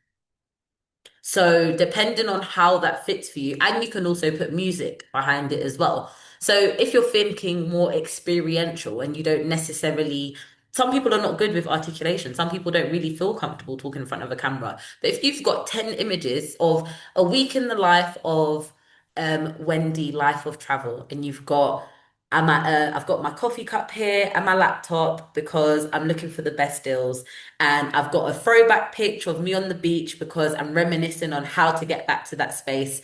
So depending on how that fits for you, and you can also put music behind it as well. So if you're thinking more experiential and you don't necessarily, some people are not good with articulation. Some people don't really feel comfortable talking in front of a camera. But if you've got 10 images of a week in the life of Wendy, life of travel, and you've got I've got my coffee cup here and my laptop because I'm looking for the best deals. And I've got a throwback picture of me on the beach because I'm reminiscing on how to get back to that space.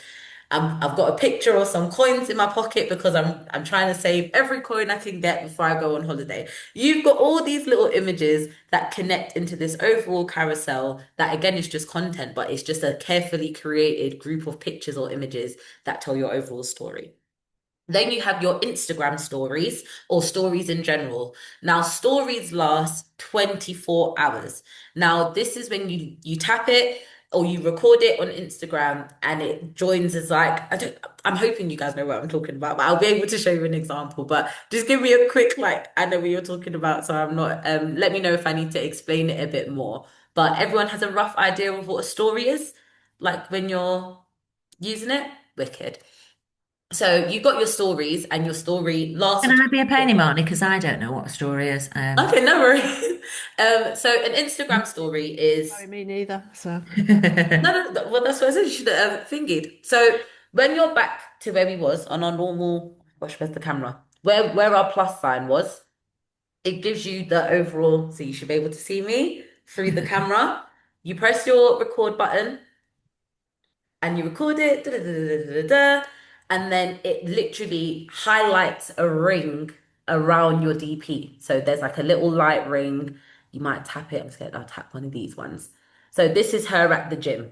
I've got a picture of some coins in my pocket because I'm trying to save every coin I can get before I go on holiday. You've got all these little images that connect into this overall carousel that again is just content, but it's just a carefully created group of pictures or images that tell your overall story. Then you have your Instagram stories or stories in general. Now, stories last 24 hours. Now, this is when you tap it or you record it on Instagram and it joins as like, I'm hoping you guys know what I'm talking about, but I'll be able to show you an example. But just give me a quick, like, I know what you're talking about, so I'm not, let me know if I need to explain it a bit more. But everyone has a rough idea of what a story is, like when you're using it. Wicked. So you've got your stories, and your story lasts Can for I be a 24. penny Marnie? Because I don't know what a story is. Okay, no worries. So an Instagram story is Sorry, me neither. So no. Well, that's what I said. You should have thingied. So when you're back to where we was on our normal, gosh, where's the camera? Where our plus sign was, it gives you the overall. So you should be able to see me through the camera. You press your record button, and you record it, da, da, da, da, da, da, and then it literally highlights a ring around your DP. So there's like a little light ring. You might tap it. I'm scared I'll tap one of these ones. So this is her at the gym.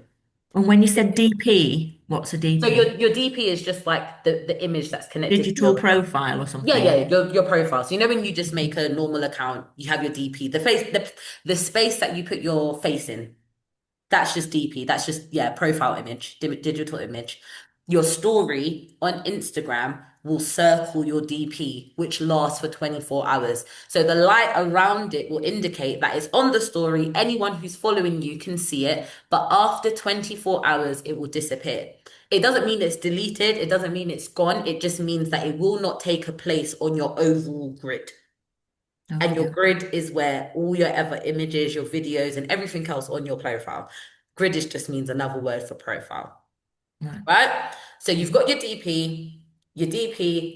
And when you said DP, what's a So your DP? your DP is just like the image that's connected to Digital your profile or yeah, something? your profile. So you know when you just make a normal account, you have your DP, the space that you put your face in. That's just DP. That's just, yeah, profile image, digital image. Your story on Instagram will circle your DP, which lasts for 24 hours. So the light around it will indicate that it's on the story. Anyone who's following you can see it, but after 24 hours, it will disappear. It doesn't mean it's deleted. It doesn't mean it's gone. It just means that it will not take a place on your overall grid. And your Okay. grid is where all your ever images, your videos, and everything else on your profile. Grid is just means another word for profile, Right. right? So you've got your DP,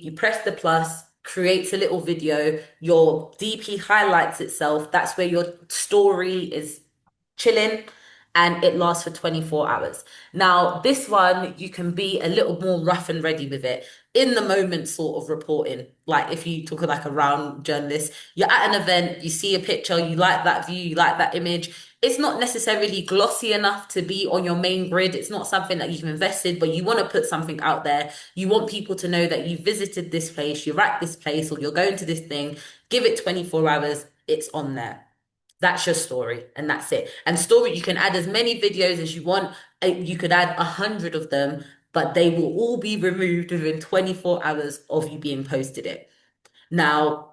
you press the plus, creates a little video, your DP highlights itself. That's where your story is chilling, and it lasts for 24 hours. Now, this one, you can be a little more rough and ready with it in the moment sort of reporting. Like if you talk like a round journalist, you're at an event, you see a picture, you like that view, you like that image. It's not necessarily glossy enough to be on your main grid. It's not something that you've invested, but you want to put something out there. You want people to know that you visited this place, you're at this place, or you're going to this thing. Give it 24 hours, it's on there. That's your story, and that's it. And story, you can add as many videos as you want. You could add 100 of them, but they will all be removed within 24 hours of you being posted it. Now,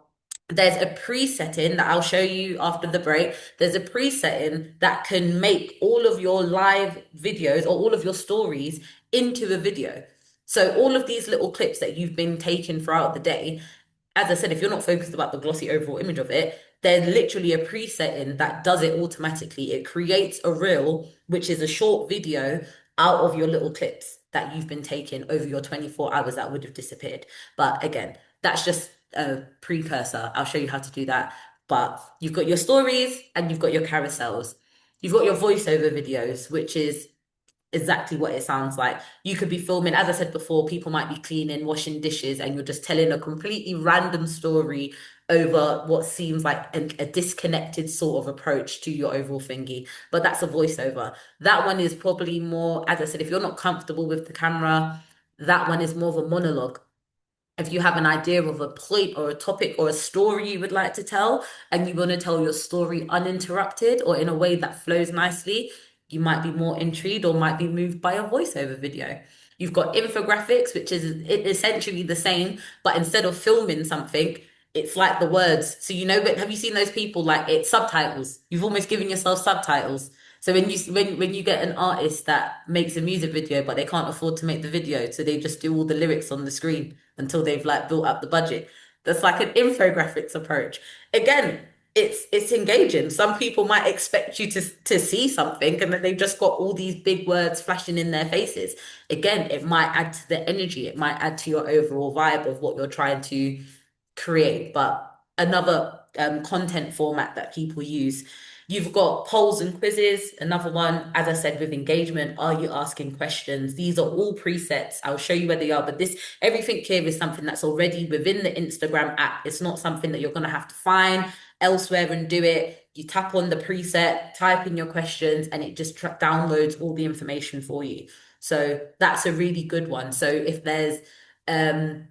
there's a presetting that I'll show you after the break. There's a presetting that can make all of your live videos or all of your stories into a video. So all of these little clips that you've been taking throughout the day, as I said, if you're not focused about the glossy overall image of it, there's literally a preset in that does it automatically. It creates a reel, which is a short video out of your little clips that you've been taking over your 24 hours that would have disappeared. But again, that's just a precursor. I'll show you how to do that. But you've got your stories and you've got your carousels. You've got your voiceover videos, which is exactly what it sounds like. You could be filming, as I said before, people might be cleaning, washing dishes, and you're just telling a completely random story over what seems like a disconnected sort of approach to your overall thingy. But that's a voiceover. That one is probably more, as I said, if you're not comfortable with the camera, that one is more of a monologue. If you have an idea of a point or a topic or a story you would like to tell, and you want to tell your story uninterrupted or in a way that flows nicely, you might be more intrigued or might be moved by a voiceover video. You've got infographics, which is essentially the same, but instead of filming something, it's like the words. So you know, but have you seen those people like it's subtitles? You've almost given yourself subtitles. So when you get an artist that makes a music video, but they can't afford to make the video, so they just do all the lyrics on the screen until they've like built up the budget. That's like an infographics approach. Again, it's engaging. Some people might expect you to see something and then they've just got all these big words flashing in their faces. Again, it might add to the energy, it might add to your overall vibe of what you're trying to create. But another content format that people use. You've got polls and quizzes, another one, as I said, with engagement. Are you asking questions? These are all presets. I'll show you where they are, but this everything here is something that's already within the Instagram app. It's not something that you're going to have to find elsewhere and do it. You tap on the preset, type in your questions, and it just downloads all the information for you. So that's a really good one. So if there's um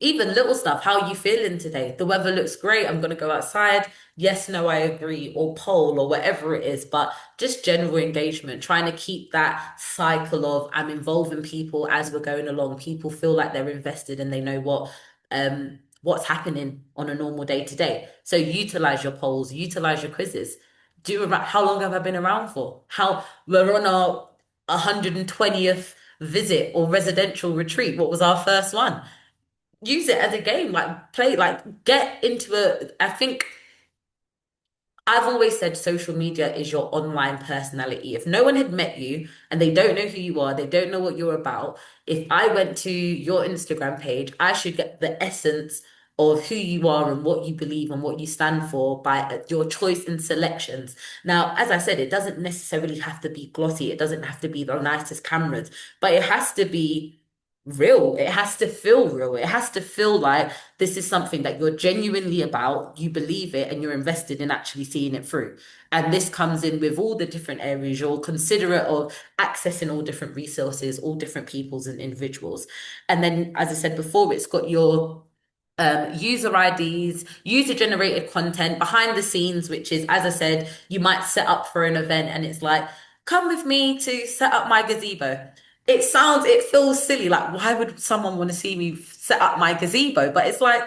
even little stuff, how are you feeling today? The weather looks great. I'm going to go outside. Yes, no, I agree, or poll, or whatever it is. But just general engagement, trying to keep that cycle of I'm involving people as we're going along. People feel like they're invested and they know what's happening on a normal day to day. So utilize your polls, utilize your quizzes. How long have I been around for? How we're on our 120th visit or residential retreat. What was our first one? Use it as a game, like play, like get into I think I've always said social media is your online personality. If no one had met you and they don't know who you are, they don't know what you're about, if I went to your Instagram page, I should get the essence of who you are and what you believe and what you stand for by your choice and selections. Now, as I said, it doesn't necessarily have to be glossy, it doesn't have to be the nicest cameras, but it has to be real. It has to feel real. It has to feel like this is something that you're genuinely about, you believe it, and you're invested in actually seeing it through. And this comes in with all the different areas. You're considerate of accessing all different resources, all different peoples and individuals. And then, as I said before, it's got your user IDs, user generated content behind the scenes, which is, as I said, you might set up for an event and it's like, come with me to set up my gazebo. It feels silly. Like, why would someone want to see me set up my gazebo? But it's like,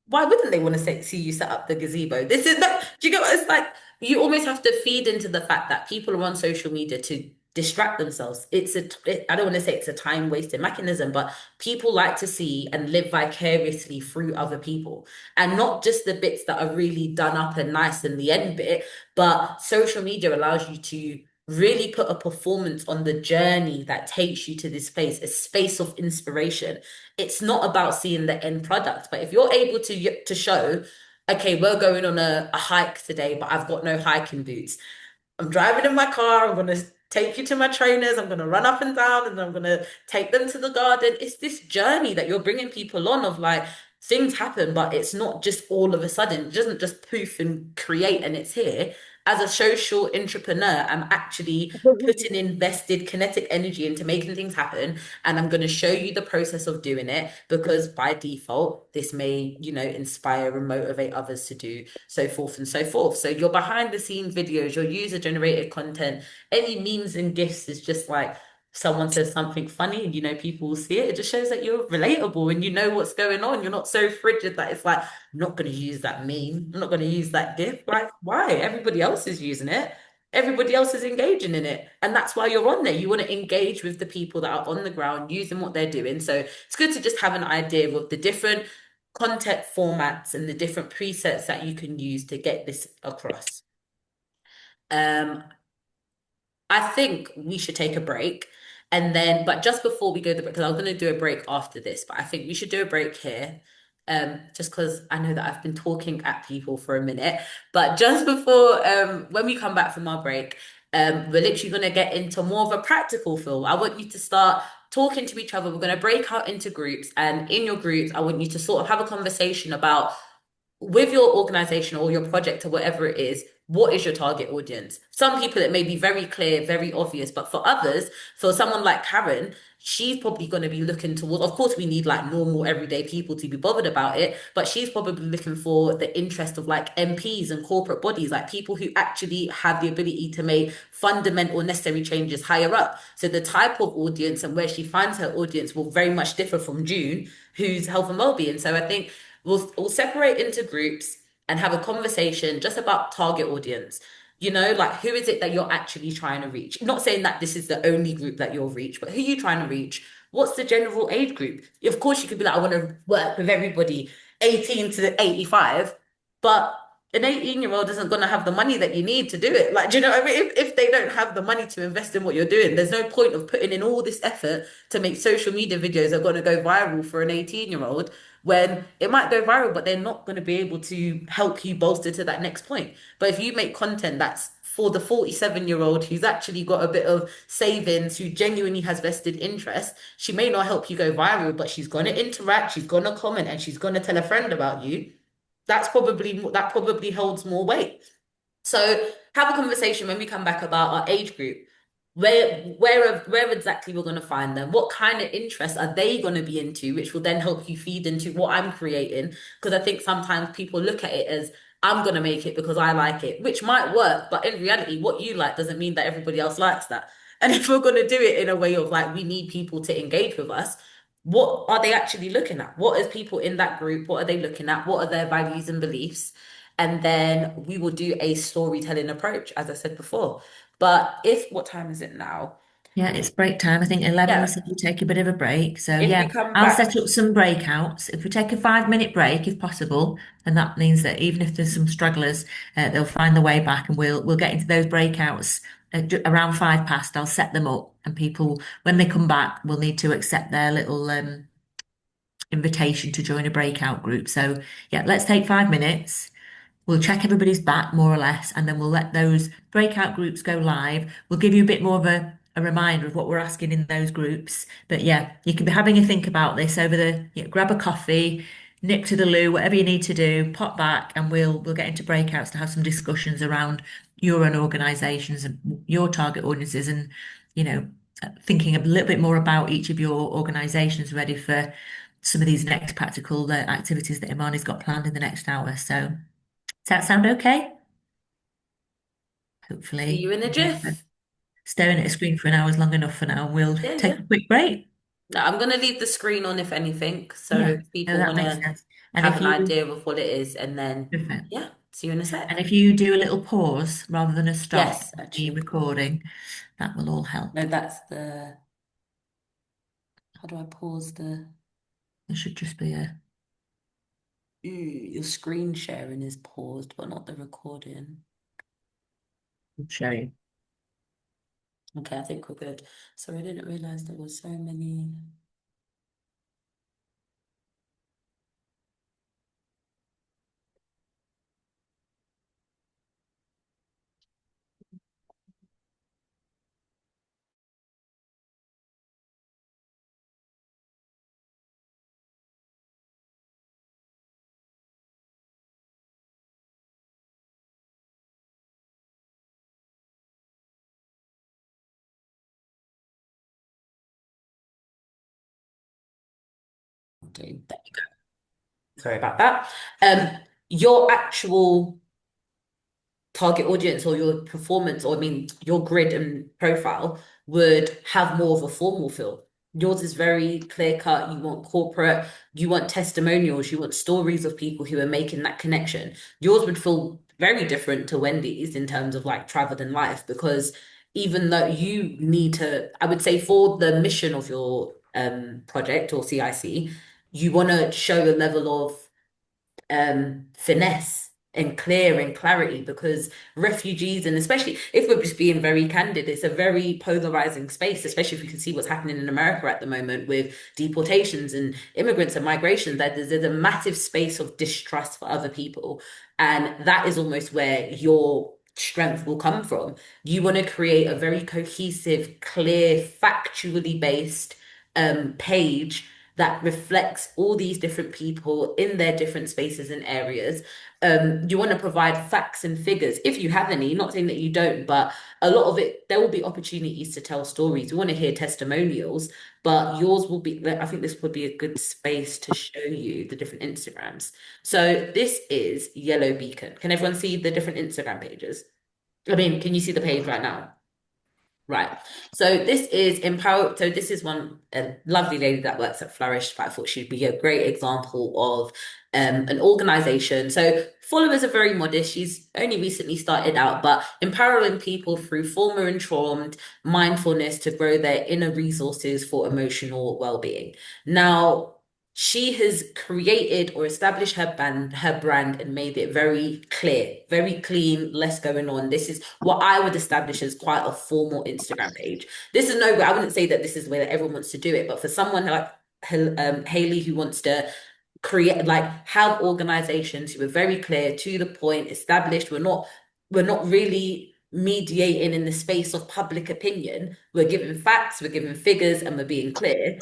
why wouldn't they want to see you set up the gazebo? This is that. Do you get what it's like? You almost have to feed into the fact that people are on social media to distract themselves. I don't want to say it's a time wasting mechanism, but people like to see and live vicariously through other people, and not just the bits that are really done up and nice in the end bit, but social media allows you to really put a performance on the journey that takes you to this space, a space of inspiration. It's not about seeing the end product, but if you're able to show, okay, we're going on a hike today, but I've got no hiking boots. I'm driving in my car. I'm going to take you to my trainers. I'm going to run up and down and I'm going to take them to the garden. It's this journey that you're bringing people on of like things happen, but it's not just all of a sudden. It doesn't just poof and create and it's here. As a social entrepreneur, I'm actually putting invested kinetic energy into making things happen. And I'm going to show you the process of doing it because by default, this may, inspire and motivate others to do so forth and so forth. So your behind the scenes videos, your user generated content, any memes and gifs is just like someone says something funny and people will see it. It just shows that you're relatable and you know what's going on. You're not so frigid that it's like, I'm not going to use that meme. I'm not going to use that gif. Like, why? Everybody else is using it. Everybody else is engaging in it. And that's why you're on there. You want to engage with the people that are on the ground using what they're doing. So it's good to just have an idea of the different content formats and the different presets that you can use to get this across. I think we should take a break but just before we go to the break, because I was going to do a break after this, but I think we should do a break here. Just because I know that I've been talking at people for a minute, but just before, when we come back from our break, we're literally going to get into more of a practical feel. I want you to start talking to each other. We're going to break out into groups, and in your groups, I want you to sort of have a conversation about with your organization or your project or whatever it is, what is your target audience? Some people, it may be very clear, very obvious, but for others, for someone like Karen, she's probably going to be looking towards, of course, we need like normal everyday people to be bothered about it, but she's probably looking for the interest of like MPs and corporate bodies, like people who actually have the ability to make fundamental necessary changes higher up. So the type of audience and where she finds her audience will very much differ from June, who's health and well-being. So I think we'll separate into groups and have a conversation just about target audience. Like who is it that you're actually trying to reach? Not saying that this is the only group that you'll reach, but who are you trying to reach? What's the general age group? Of course, you could be like, I want to work with everybody 18 to 85, but an 18-year-old isn't going to have the money that you need to do it. Like, do you know what I mean? If they don't have the money to invest in what you're doing, there's no point of putting in all this effort to make social media videos that are going to go viral for an 18-year-old when it might go viral, but they're not going to be able to help you bolster to that next point. But if you make content that's for the 47-year-old who's actually got a bit of savings, who genuinely has vested interest, she may not help you go viral, but she's going to interact, she's going to comment, and she's going to tell a friend about you. That probably holds more weight. So have a conversation when we come back about our age group. Where exactly we're going to find them, what kind of interests are they going to be into, which will then help you feed into what I'm creating. Because I think sometimes people look at it as I'm going to make it because I like it, which might work, but in reality, what you like doesn't mean that everybody else likes that. And if we're going to do it in a way of like, we need people to engage with us, what are they actually looking at? What is people in that group? What are they looking at? What are their values and beliefs? And then we will do a storytelling approach, as I said before. But what time is it now? Yeah, it's break time. I think 11 we Yeah, said we take a bit of a break. So if we yeah, come I'll back, set up some breakouts. If we take a 5 minute break, if possible, and that means that even if there's some stragglers, they'll find the way back, and we'll get into those breakouts around 5 past. I'll set them up, and people, when they come back, will need to accept their little invitation to join a breakout group. So yeah, let's take 5 minutes. We'll check everybody's back more or less, and then we'll let those breakout groups go live. We'll give you a bit more of a a reminder of what we're asking in those groups. But yeah, you can be having a think about this over grab a coffee, nip to the loo, whatever you need to do, pop back, and we'll get into breakouts to have some discussions around your own organisations and your target audiences, and you know, thinking a little bit more about each of your organisations, ready for some of these next practical activities that Imani's got planned in the next hour. So, does that sound okay? See Hopefully. you in a jiff. Staring at a screen for an hour is long enough for now. We'll Yeah, take yeah. a quick break. No, I'm going to leave the screen on if anything. So Yeah, if no, people that want makes to sense. And have if an you, idea of what it is, and then, perfect. yeah, see you in a And sec. if you do a little pause rather than a stop Yes, in the actually. recording, that will all help. No, that's the, how do I pause the, There should just be a your screen sharing is paused, but not the recording. show you. Okay, I think we're good. Sorry, I didn't realize there were so many. Okay, there you go. Sorry about that. Your actual target audience or your performance, or I mean, your grid and profile would have more of a formal feel. Yours is very clear cut. You want corporate, you want testimonials, you want stories of people who are making that connection. Yours would feel very different to Wendy's in terms of like travel and life, because even though you need to, I would say for the mission of your project or CIC, you want to show a level of finesse and clear and clarity, because refugees, and especially if we're just being very candid, it's a very polarizing space, especially if you can see what's happening in America at the moment with deportations and immigrants and migration, that there's a massive space of distrust for other people. And that is almost where your strength will come from. You want to create a very cohesive, clear, factually based page that reflects all these different people in their different spaces and areas. You want to provide facts and figures if you have any, not saying that you don't, but a lot of it, there will be opportunities to tell stories. We want to hear testimonials, but yours will be, I think this would be a good space to show you the different Instagrams. So this is Yellow Beacon. Can everyone see the different Instagram pages? I mean, can you see the page right now? Right. So this is empower. So this is one a lovely lady that works at Flourish, but I thought she'd be a great example of an organization. So followers are very modest. She's only recently started out, but empowering people through trauma-informed mindfulness to grow their inner resources for emotional well-being. Now, she has created or established her brand and made it very clear, very clean, less going on. This is what I would establish as quite a formal Instagram page. This is I wouldn't say that this is the way that everyone wants to do it, but for someone like Haley, who wants to create, like, have organizations who are very clear, to the point, established, we're not really mediating in the space of public opinion. We're giving facts, we're giving figures, and we're being clear.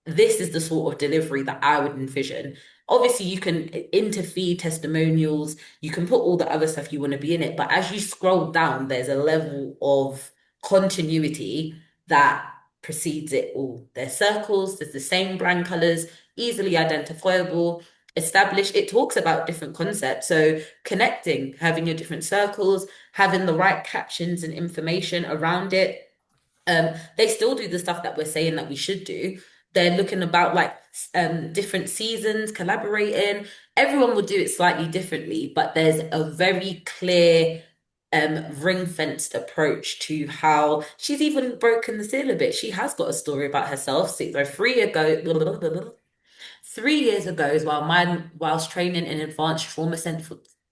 This is the sort of delivery that I would envision. Obviously, you can interfeed testimonials, you can put all the other stuff you want to be in it, but as you scroll down, there's a level of continuity that precedes it all. There's circles, there's the same brand colors, easily identifiable, established. It talks about different concepts. So connecting, having your different circles, having the right captions and information around it. They still do the stuff that we're saying that we should do. They're looking about like different seasons, collaborating. Everyone will do it slightly differently, but there's a very clear ring-fenced approach to how she's even broken the seal a bit. She has got a story about herself. So 3 years ago is whilst training in advanced trauma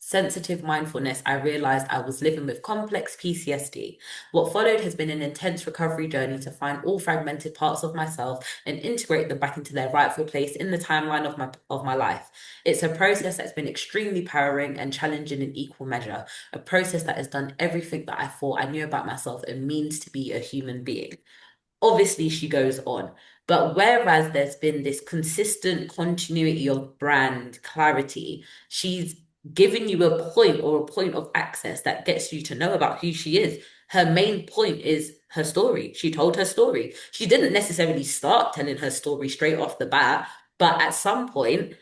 sensitive mindfulness, I realized I was living with complex PTSD. What followed has been an intense recovery journey to find all fragmented parts of myself and integrate them back into their rightful place in the timeline of my life. It's a process that's been extremely powering and challenging in equal measure, a process that has done everything that I thought I knew about myself and means to be a human being. Obviously, she goes on. But whereas there's been this consistent continuity of brand clarity, she's given you a point or a point of access that gets you to know about who she is. Her main point is her story. She told her story. She didn't necessarily start telling her story straight off the bat, but at some point,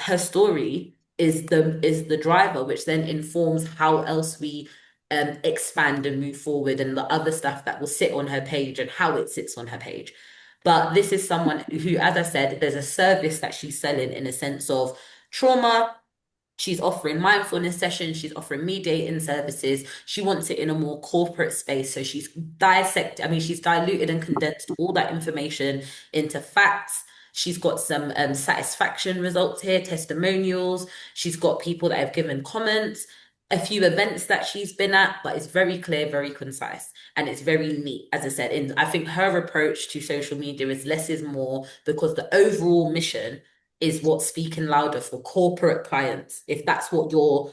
her story is the driver, which then informs how else we expand and move forward, and the other stuff that will sit on her page and how it sits on her page. But this is someone who, as I said, there's a service that she's selling in a sense of trauma. She's offering mindfulness sessions, she's offering mediating services. She wants it in a more corporate space. So she's diluted and condensed all that information into facts. She's got some satisfaction results here, testimonials. She's got people that have given comments, a few events that she's been at, but it's very clear, very concise, and it's very neat, as I said. And I think her approach to social media is less is more, because the overall mission is what's speaking louder for corporate clients. If that's what your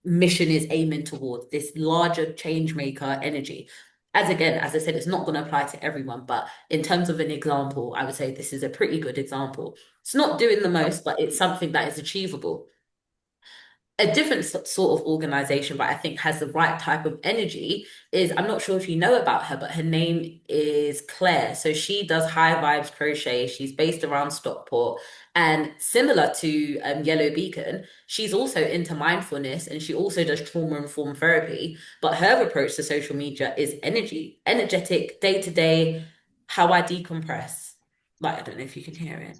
mission is aiming towards, this larger change maker energy. As again, as I said, it's not going to apply to everyone, but in terms of an example, I would say this is a pretty good example. It's not doing the most, but it's something that is achievable. A different sort of organization, but I think has the right type of energy is, I'm not sure if you know about her, but her name is Claire. So she does high vibes crochet. She's based around Stockport, and similar to Yellow Beacon, she's also into mindfulness and she also does trauma informed therapy. But her approach to social media is energetic, day to day, how I decompress. Like, I don't know if you can hear it.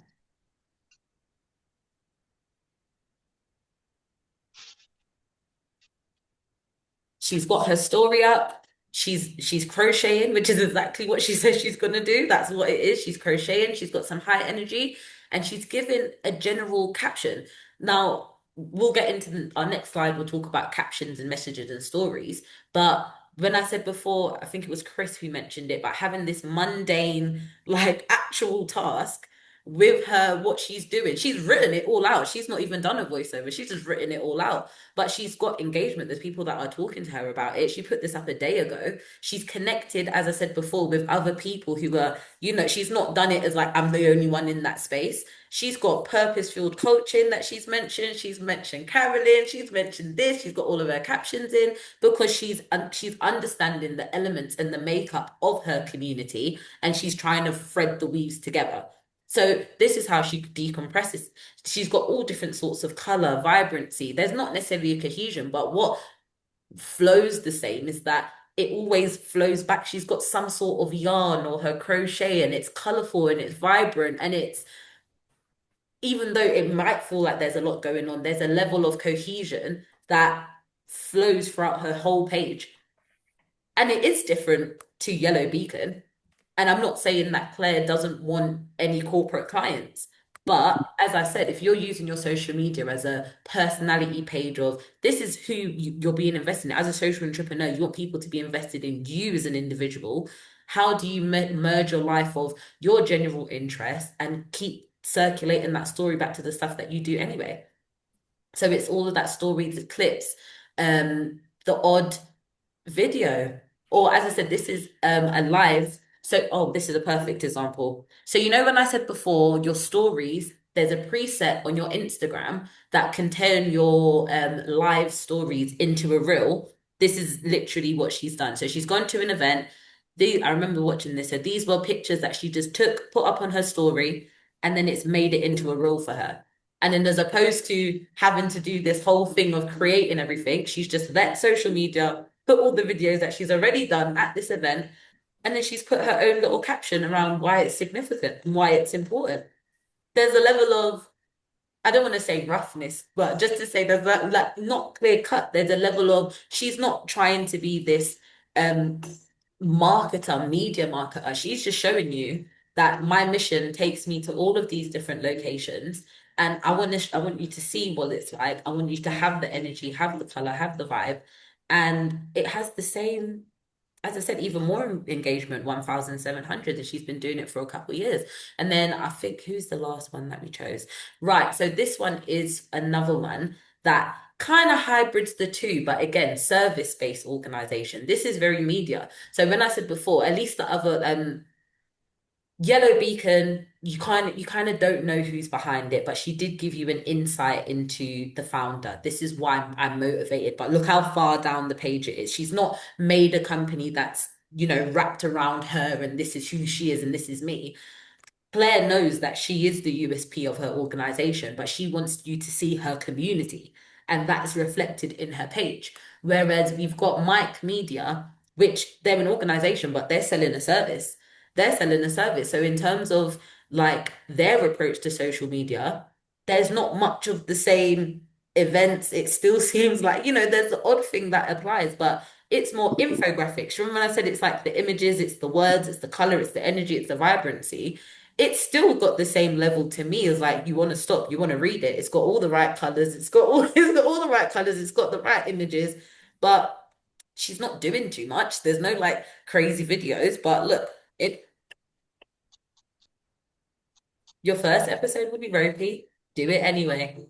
She's got her story up. She's crocheting, which is exactly what she says she's gonna do. That's what it is. She's crocheting. She's got some high energy, and she's given a general caption. Now, we'll get into our next slide. We'll talk about captions and messages and stories. But when I said before, I think it was Chris who mentioned it, but having this mundane, like actual task with her, what she's doing. She's written it all out. She's not even done a voiceover. She's just written it all out, but she's got engagement. There's people that are talking to her about it. She put this up a day ago. She's connected, as I said before, with other people who are, she's not done it as like, I'm the only one in that space. She's got purpose-filled coaching that she's mentioned. She's mentioned Carolyn. She's mentioned this. She's got all of her captions in, because she's understanding the elements and the makeup of her community, and she's trying to thread the weaves together. So this is how she decompresses. She's got all different sorts of color, vibrancy. There's not necessarily a cohesion, but what flows the same is that it always flows back. She's got some sort of yarn or her crochet, and it's colorful and it's vibrant, and it's, even though it might feel like there's a lot going on, there's a level of cohesion that flows throughout her whole page. And it is different to Yellow Beacon. And I'm not saying that Claire doesn't want any corporate clients. But as I said, if you're using your social media as a personality page of, this is who you're being invested in. As a social entrepreneur, you want people to be invested in you as an individual. How do you merge your life of your general interest and keep circulating that story back to the stuff that you do anyway? So it's all of that story, the clips, the odd video. Or as I said, this is a live. So, oh, this is a perfect example. So, when I said before, your stories, there's a preset on your Instagram that can turn your live stories into a reel. This is literally what she's done. So she's gone to an event. I remember watching this. So these were pictures that she just took, put up on her story, and then it's made it into a reel for her. And then as opposed to having to do this whole thing of creating everything, she's just let social media put all the videos that she's already done at this event, and then she's put her own little caption around why it's significant and why it's important. There's a level of, I don't want to say roughness, but just to say there's that, like, not clear cut. There's a level of, she's not trying to be this marketer, media marketer. She's just showing you that my mission takes me to all of these different locations. And I want you to see what it's like. I want you to have the energy, have the color, have the vibe. And it has the same, as I said, even more engagement, 1,700, and she's been doing it for a couple of years. And then I think, who's the last one that we chose? Right. So this one is another one that kind of hybrids the two, but again, service-based organization. This is very media. So when I said before, at least the other Yellow Beacon, you kind of don't know who's behind it, but she did give you an insight into the founder. This is why I'm motivated. But look how far down the page it is. She's not made a company that's, wrapped around her and this is who she is and this is me. Claire knows that she is the USP of her organization, but she wants you to see her community, and that's reflected in her page. Whereas we've got Mike Media, which they're an organization, but they're selling a service. They're selling a service. So in terms of like their approach to social media, there's not much of the same events. It still seems like, there's the odd thing that applies, but it's more infographics. Remember when I said it's like the images, it's the words, it's the color, it's the energy, it's the vibrancy. It's still got the same level to me as like you want to stop, you want to read it. It's got all the right colors, it's got all the right colors, it's got the right images, but she's not doing too much. There's no like crazy videos, but look, it your first episode would be ropey. Do it anyway.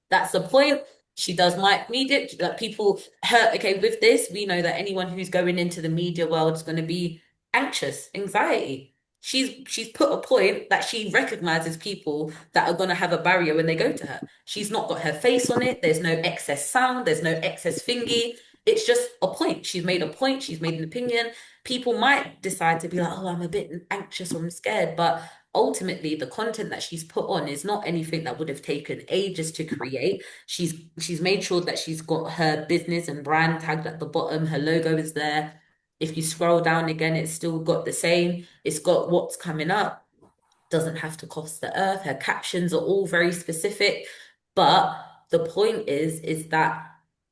That's the point. She does might need it. That people her okay, with this, we know that anyone who's going into the media world is going to be anxious, anxiety. She's put a point that she recognizes people that are going to have a barrier when they go to her. She's not got her face on it. There's no excess sound. There's no excess thingy. It's just a point. She's made a point. She's made an opinion. People might decide to be like, oh, I'm a bit anxious or I'm scared, but ultimately the content that she's put on is not anything that would have taken ages to create. She's made sure that she's got her business and brand tagged at the bottom. Her logo is there. If you scroll down again, it's still got the same. It's got what's coming up. Doesn't have to cost the earth. Her captions are all very specific. But the point is that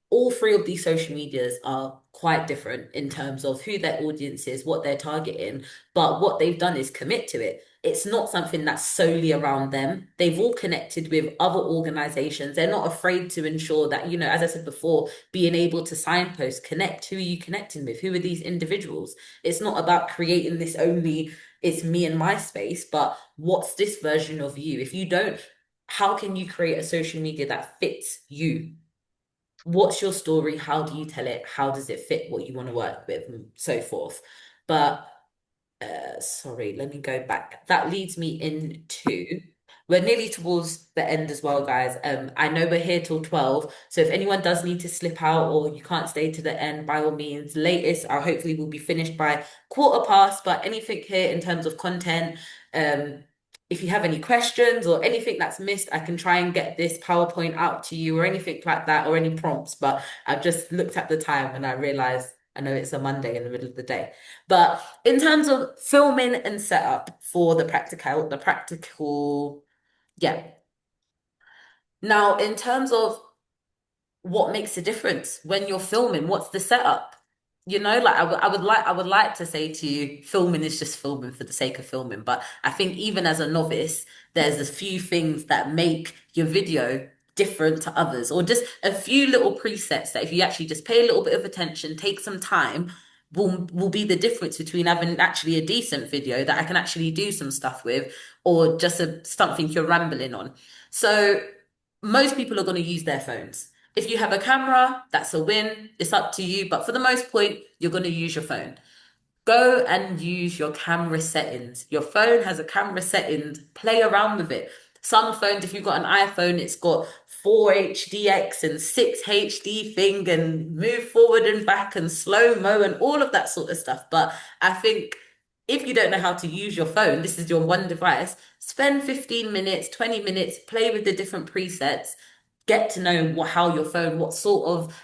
all three of these social medias are quite different in terms of who their audience is, what they're targeting, but what they've done is commit to it. It's not something that's solely around them. They've all connected with other organizations. They're not afraid to ensure that, as I said before, being able to signpost, connect. Who are you connecting with? Who are these individuals? It's not about creating this only, it's me and my space, but what's this version of you? If you don't, how can you create a social media that fits you? What's your story? How do you tell it? How does it fit what you want to work with, and so forth? But sorry, let me go back. That leads me into we're nearly towards the end as well, guys. I know we're here till 12, so if anyone does need to slip out or you can't stay to the end, by all means, latest, I hopefully will be finished by 1/4 past. But anything here in terms of content, if you have any questions or anything that's missed, I can try and get this PowerPoint out to you or anything like that or any prompts. But I've just looked at the time and I realized I know it's a Monday in the middle of the day. But in terms of filming and setup for the practical, yeah. Now, in terms of what makes a difference when you're filming, what's the setup? Like I would like to say to you, filming is just filming for the sake of filming. But I think even as a novice, there's a few things that make your video different to others, or just a few little presets that if you actually just pay a little bit of attention, take some time, will be the difference between having actually a decent video that I can actually do some stuff with, or just something you're rambling on. So most people are going to use their phones. If you have a camera, that's a win. It's up to you. But for the most point, you're going to use your phone. Go and use your camera settings. Your phone has a camera settings. Play around with it. Some phones, if you've got an iPhone, it's got 4HDX and 6HD thing and move forward and back and slow-mo and all of that sort of stuff. But I think if you don't know how to use your phone, this is your one device, spend 15 minutes, 20 minutes, play with the different presets, get to know how your phone, what sort of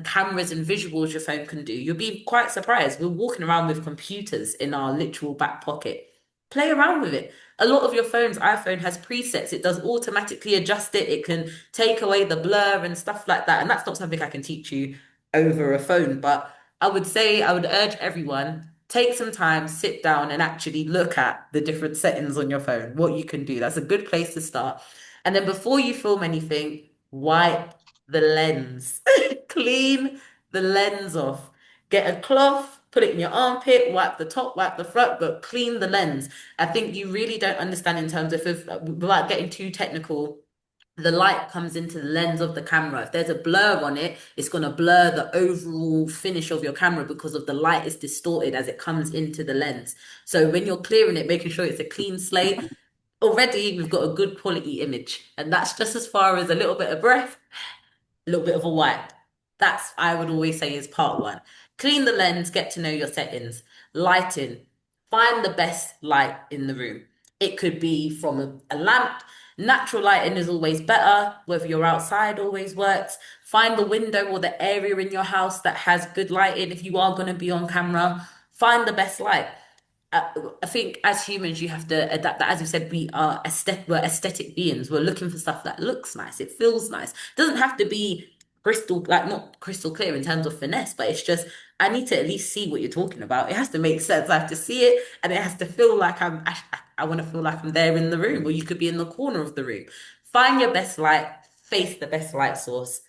cameras and visuals your phone can do. You'll be quite surprised. We're walking around with computers in our literal back pocket. Play around with it. A lot of your iPhone has presets. It does automatically adjust it. It can take away the blur and stuff like that. And that's not something I can teach you over a phone. But I would urge everyone, take some time, sit down and actually look at the different settings on your phone, what you can do. That's a good place to start. And then before you film anything, wipe the lens. Clean the lens off. Get a cloth, put it in your armpit, wipe the top, wipe the front, but clean the lens. I think you really don't understand in terms of, if, without getting too technical, the light comes into the lens of the camera. If there's a blur on it, it's going to blur the overall finish of your camera because of the light is distorted as it comes into the lens. So when you're clearing it, making sure it's a clean slate, already we've got a good quality image. And that's just as far as a little bit of breath, a little bit of a wipe. That's, I would always say, is part one. Clean the lens, get to know your settings. Lighting, find the best light in the room. It could be from a lamp. Natural lighting is always better. Whether you're outside, always works. Find the window or the area in your house that has good lighting. If you are going to be on camera, find the best light. I think as humans, you have to adapt that. As you said, we're aesthetic beings. We're looking for stuff that looks nice. It feels nice. It doesn't have to be crystal, like not crystal clear in terms of finesse, but it's just, I need to at least see what you're talking about. It has to make sense. I have to see it, and it has to feel like I want to feel like I'm there in the room, or you could be in the corner of the room. Find your best light, face the best light source,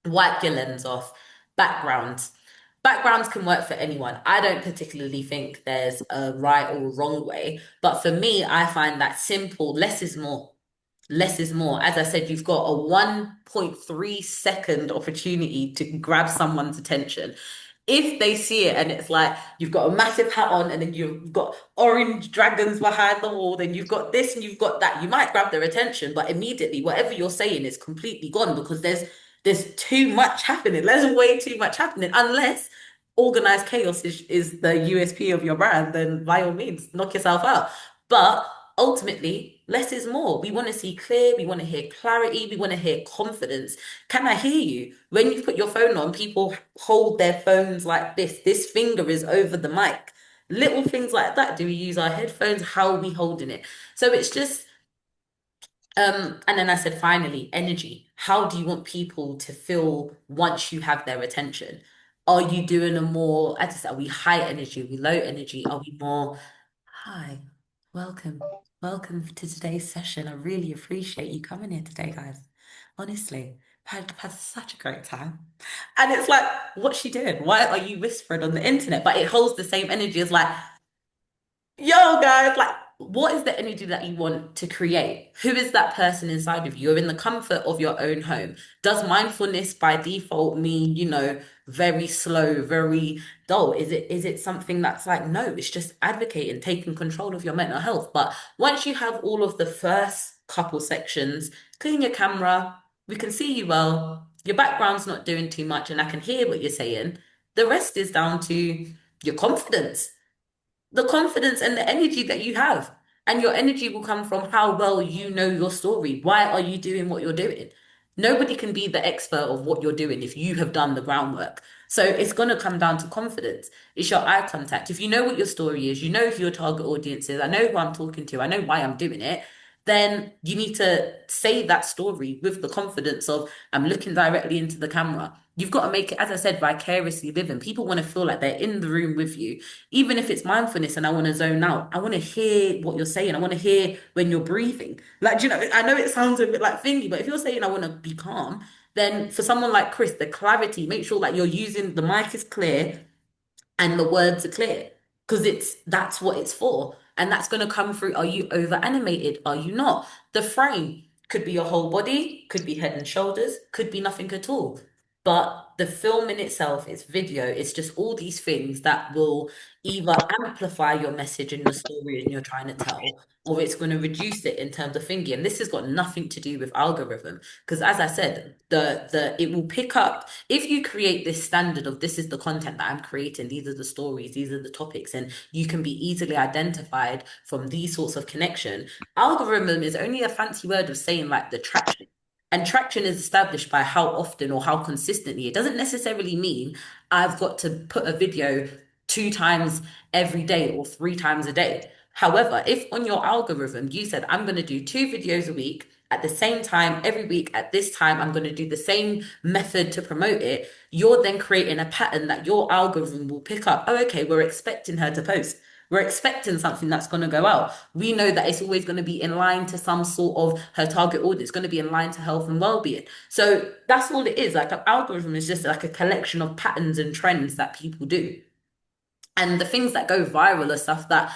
wipe your lens off. Backgrounds. Backgrounds can work for anyone. I don't particularly think there's a right or wrong way, but for me, I find that simple, less is more. Less is more. As I said, you've got a 1.3 second opportunity to grab someone's attention. If they see it and it's like you've got a massive hat on and then you've got orange dragons behind the wall, then you've got this and you've got that, you might grab their attention, but immediately whatever you're saying is completely gone because there's too much happening. There's way too much happening. Unless organized chaos is the USP of your brand, then by all means, knock yourself out. But ultimately, less is more. We want to see clear, we want to hear clarity, we want to hear confidence. Can I hear you? When you put your phone on, people hold their phones like this. This finger is over the mic. Little things like that. Do we use our headphones? How are we holding it? So it's just and then I said, finally, energy. How do you want people to feel once you have their attention? Are you doing a more, as I said, are we high energy? Are we low energy? Are we more, hi, welcome, welcome to today's session. I really appreciate you coming here today, guys. Honestly, I've had such a great time. And it's like, what's she doing? Why are you whispering on the internet? But it holds the same energy as like, yo, guys, like, what is the energy that you want to create? Who is that person inside of you? You're in the comfort of your own home. Does mindfulness by default mean, very slow, very dull? Is it something that's like, no, it's just advocating, taking control of your mental health. But once you have all of the first couple sections, clean your camera, we can see you well, your background's not doing too much, and I can hear what you're saying. The rest is down to your confidence, the confidence and the energy that you have. And your energy will come from how well you know your story. Why are you doing what you're doing? Nobody can be the expert of what you're doing if you have done the groundwork. So it's going to come down to confidence. It's your eye contact. If you know what your story is, you know who your target audience is, I know who I'm talking to, I know why I'm doing it, then you need to say that story with the confidence of, I'm looking directly into the camera. You've got to make it, as I said, vicariously living. People want to feel like they're in the room with you. Even if it's mindfulness and I want to zone out, I want to hear what you're saying. I want to hear when you're breathing. Like, I know it sounds a bit like thingy, but if you're saying I want to be calm, then for someone like Chris, the clarity, make sure that you're using, the mic is clear and the words are clear, because that's what it's for. And that's going to come through. Are you over animated? Are you not? The frame could be your whole body, could be head and shoulders, could be nothing at all. But the film in itself, it's video, it's just all these things that will either amplify your message and the story and you're trying to tell, or it's going to reduce it in terms of thinking. And this has got nothing to do with algorithm. Because as I said, it will pick up if you create this standard of, this is the content that I'm creating, these are the stories, these are the topics, and you can be easily identified from these sorts of connection. Algorithm is only a fancy word of saying like the traction. And traction is established by how often or how consistently. It doesn't necessarily mean I've got to put a video 2 times every day or 3 times a day. However, if on your algorithm you said, I'm going to do 2 videos a week at the same time, every week at this time, I'm going to do the same method to promote it, you're then creating a pattern that your algorithm will pick up. Oh, okay, we're expecting her to post. We're expecting something that's going to go out. We know that it's always going to be in line to some sort of her target audience, it's going to be in line to health and well-being. So that's all it is. Like an algorithm is just like a collection of patterns and trends that people do. And the things that go viral are stuff that,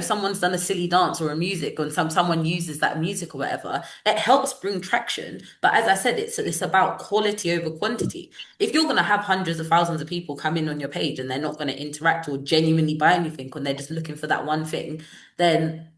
someone's done a silly dance or a music, or someone uses that music or whatever. It helps bring traction. But as I said, it's about quality over quantity. If you're gonna have hundreds of thousands of people come in on your page and they're not gonna interact or genuinely buy anything, and they're just looking for that one thing, then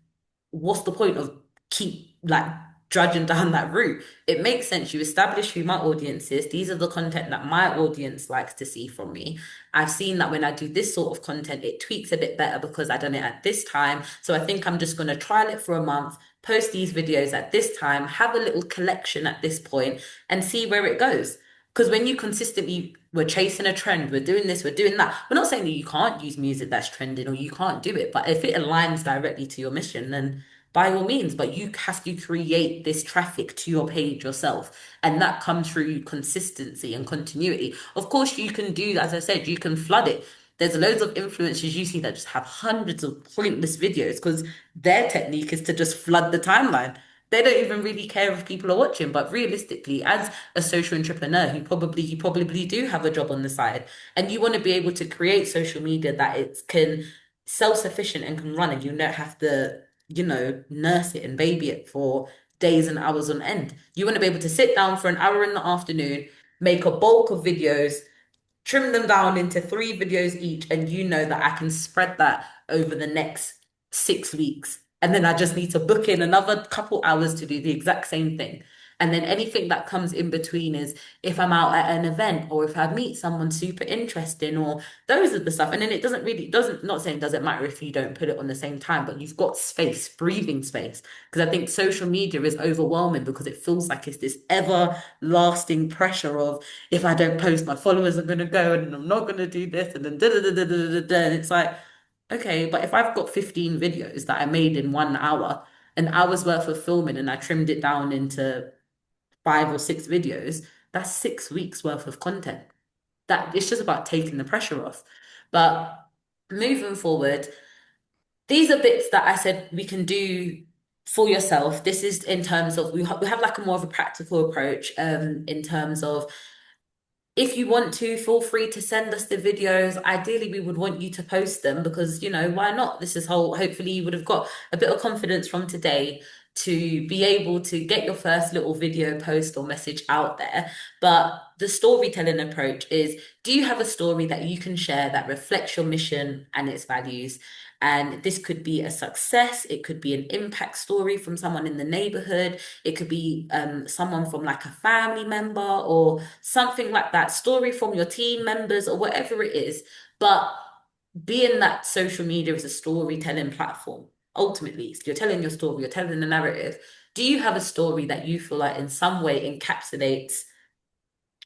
what's the point of keep like drudging down that route? It makes sense. You establish who my audience is. These are the content that my audience likes to see from me. I've seen that when I do this sort of content, it tweaks a bit better because I done it at this time. So I think I'm just going to trial it for a month, post these videos at this time, have a little collection at this point, and see where it goes. Because when you consistently, we're chasing a trend, we're doing this, we're doing that. We're not saying that you can't use music that's trending or you can't do it, but if it aligns directly to your mission, then by all means. But you have to create this traffic to your page yourself. And that comes through consistency and continuity. Of course, you can do, as I said, you can flood it. There's loads of influencers you see that just have hundreds of pointless videos because their technique is to just flood the timeline. They don't even really care if people are watching. But realistically, as a social entrepreneur you probably do have a job on the side, and you want to be able to create social media that it can self-sufficient and can run, and you don't have to, nurse it and baby it for days and hours on end. You want to be able to sit down for an hour in the afternoon, make a bulk of videos, trim them down into 3 videos each, and you know that I can spread that over the next 6 weeks. And then I just need to book in another couple hours to do the exact same thing. And then anything that comes in between is if I'm out at an event or if I meet someone super interesting, or those are the stuff. And then not saying doesn't matter if you don't put it on the same time, but you've got space, breathing space. Because I think social media is overwhelming because it feels like it's this everlasting pressure of, if I don't post, my followers are gonna go, and I'm not gonna do this, and then da da da da da da da. And it's like, okay, but if I've got 15 videos that I made in 1 hour, an hour's worth of filming, and I trimmed it down into 5 or 6 videos, that's 6 weeks worth of content. That it's just about taking the pressure off. But moving forward, these are bits that I said we can do for yourself. This is in terms of we have like a more of a practical approach in terms of, if you want to, feel free to send us the videos. Ideally, we would want you to post them because, why not? This is hopefully you would have got a bit of confidence from today to be able to get your first little video post or message out there. But the storytelling approach is, do you have a story that you can share that reflects your mission and its values? And this could be a success, it could be an impact story from someone in the neighborhood, it could be someone from like a family member or something like that, story from your team members or whatever it is. But being that social media is a storytelling platform, ultimately, you're telling your story, you're telling the narrative. Do you have a story that you feel like in some way encapsulates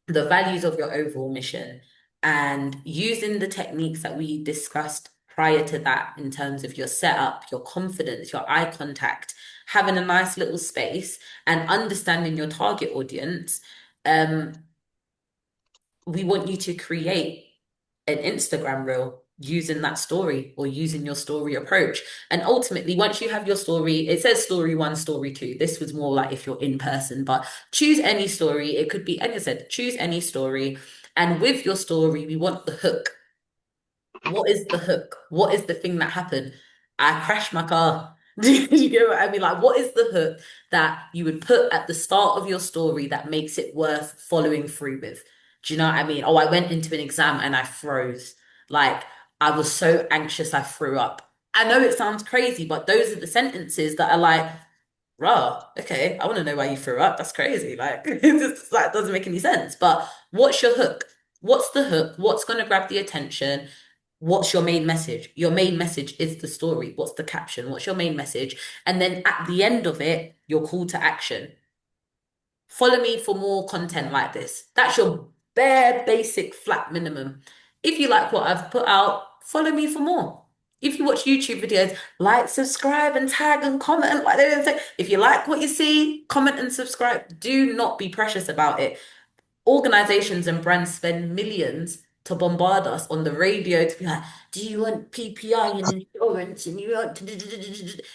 the values of your overall mission, and using the techniques that we discussed prior to that in terms of your setup, your confidence, your eye contact, having a nice little space and understanding your target audience? We want you to create an Instagram reel using that story or using your story approach. And ultimately, once you have your story, it says story 1, story 2. This was more like if you're in person, but choose any story. It could be, as I said, choose any story. And with your story, we want the hook. What is the hook? What is the thing that happened? I crashed my car. Do you get what I mean? Like, what is the hook that you would put at the start of your story that makes it worth following through with? Do you know what I mean? Oh, I went into an exam and I froze. Like, I was so anxious I threw up. I know it sounds crazy, but those are the sentences that are like, rah, okay, I want to know why you threw up. That's crazy. Like, it just like doesn't make any sense. But what's your hook? What's the hook? What's going to grab the attention? What's your main message? Your main message is the story. What's the caption? What's your main message? And then at the end of it, your call to action. Follow me for more content like this. That's your bare basic flat minimum. If you like what I've put out, follow me for more. If you watch YouTube videos, like, subscribe, and tag and comment. Like they say, if you like what you see, comment and subscribe. Do not be precious about it. Organizations and brands spend millions to bombard us on the radio to be like, do you want PPI and insurance and you want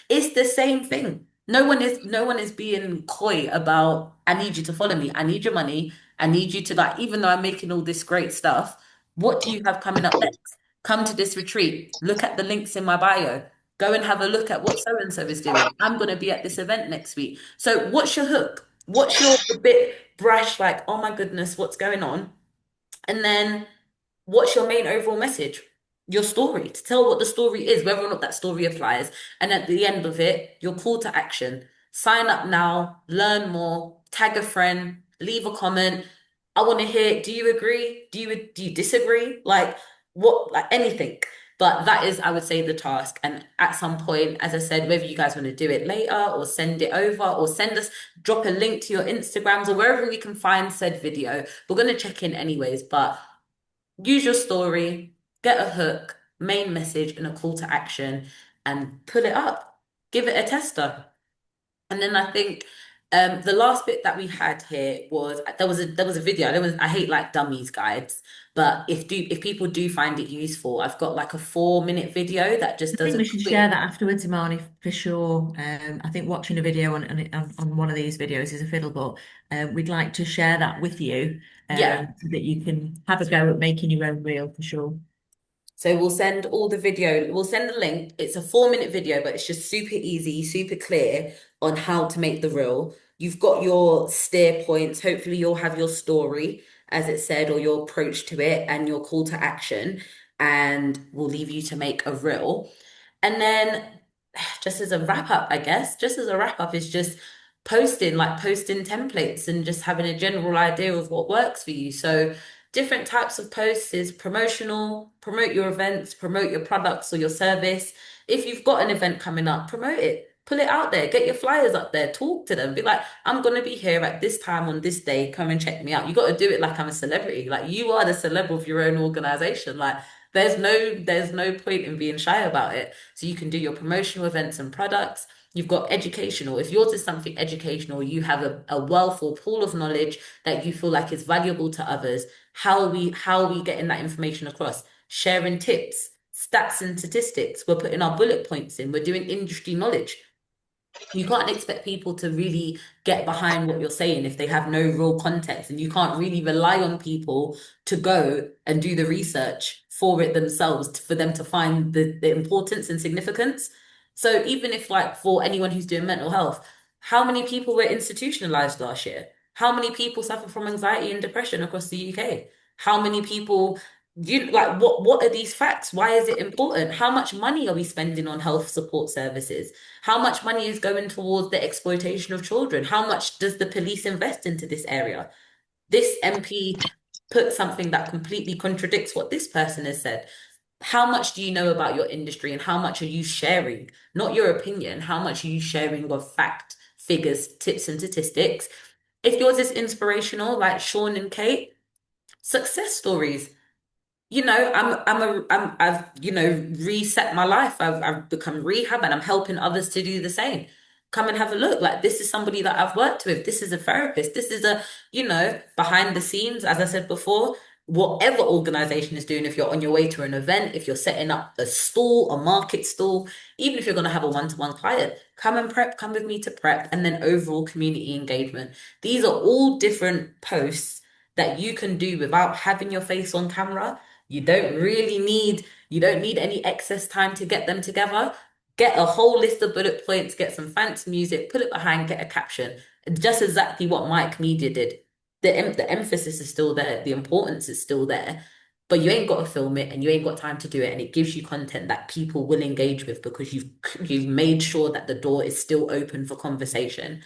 it's the same thing. No one is being coy about I need you to follow me. I need your money. I need you to like, even though I'm making all this great stuff, what do you have coming up next? Come to this retreat. Look at the links in my bio. Go and have a look at what so and so is doing. I'm going to be at this event next week. So, what's your hook? What's your bit brash, like, oh my goodness, what's going on? And then what's your main overall message? Your story, to tell what the story is, whether or not that story applies. And at the end of it, your call to action. Sign up now, learn more, tag a friend, leave a comment. I want to hear, do you agree? Do you disagree? Like what, like anything. But that is, I would say, the task. And at some point, as I said, whether you guys want to do it later or send it over or send us, drop a link to your Instagrams or wherever we can find said video. We're going to check in anyways, but use your story, get a hook, main message, and a call to action, and pull it up. Give it a tester. And then I think the last bit that we had here was there was a video. I hate like dummies guides, but if people do find it useful, I've got like a 4-minute video that just I does think a we should share quick. that afterwards, Imani, for sure. I think watching a video on one of these videos is a fiddle, but we'd like to share that with you Yeah. so that you can have a go at making your own reel for sure. So we'll send all the video, we'll send the link. It's a 4-minute video, but it's just super easy, super clear on how to make the reel. You've got your steer points. Hopefully you'll have your story, as it said, or your approach to it and your call to action. And we'll leave you to make a reel. And then just as a wrap up, I guess, just as a wrap up is just posting templates and just having a general idea of what works for you. So different types of posts is promotional, promote your events, promote your products or your service. If you've got an event coming up, promote it. Put it out there, get your flyers up there, talk to them, be like, I'm gonna be here at this time on this day, come and check me out. You got to do it like I'm a celebrity. Like you are the celeb of your own organization. Like there's no point in being shy about it. So you can do your promotional events and products. You've got educational. If yours is something educational, you have a wealth or pool of knowledge that you feel like is valuable to others. How are we getting that information across? Sharing tips, stats and statistics. We're putting our bullet points in. We're doing industry knowledge. You can't expect people to really get behind what you're saying if they have no real context, and you can't really rely on people to go and do the research for it themselves for them to find the importance and significance. So even if like for anyone who's doing mental health, how many people were institutionalized last year? How many people suffer from anxiety and depression across the UK? How many people you like what are these facts? Why is it important? How much money are we spending on health support services? How much money is going towards the exploitation of children? How much does the police invest into this area? This MP put something that completely contradicts what this person has said. How much do you know about your industry and how much are you sharing? Not your opinion, how much are you sharing of fact, figures, tips, and statistics? If yours is inspirational, like Sean and Kate, success stories. I've reset my life. I've become rehab and I'm helping others to do the same. Come and have a look. Like this is somebody that I've worked with. This is a therapist. This is behind the scenes, as I said before, whatever organization is doing, if you're on your way to an event, if you're setting up a stall, a market stall, even if you're going to have a one-to-one client, come and prep, come with me to prep, and then overall community engagement. These are all different posts that you can do without having your face on camera. You don't need any excess time to get them together. Get a whole list of bullet points, get some fancy music, put it behind, get a caption. Just exactly what Mike Media did. The emphasis is still there, the importance is still there, but you ain't got to film it and you ain't got time to do it. And it gives you content that people will engage with because you've made sure that the door is still open for conversation.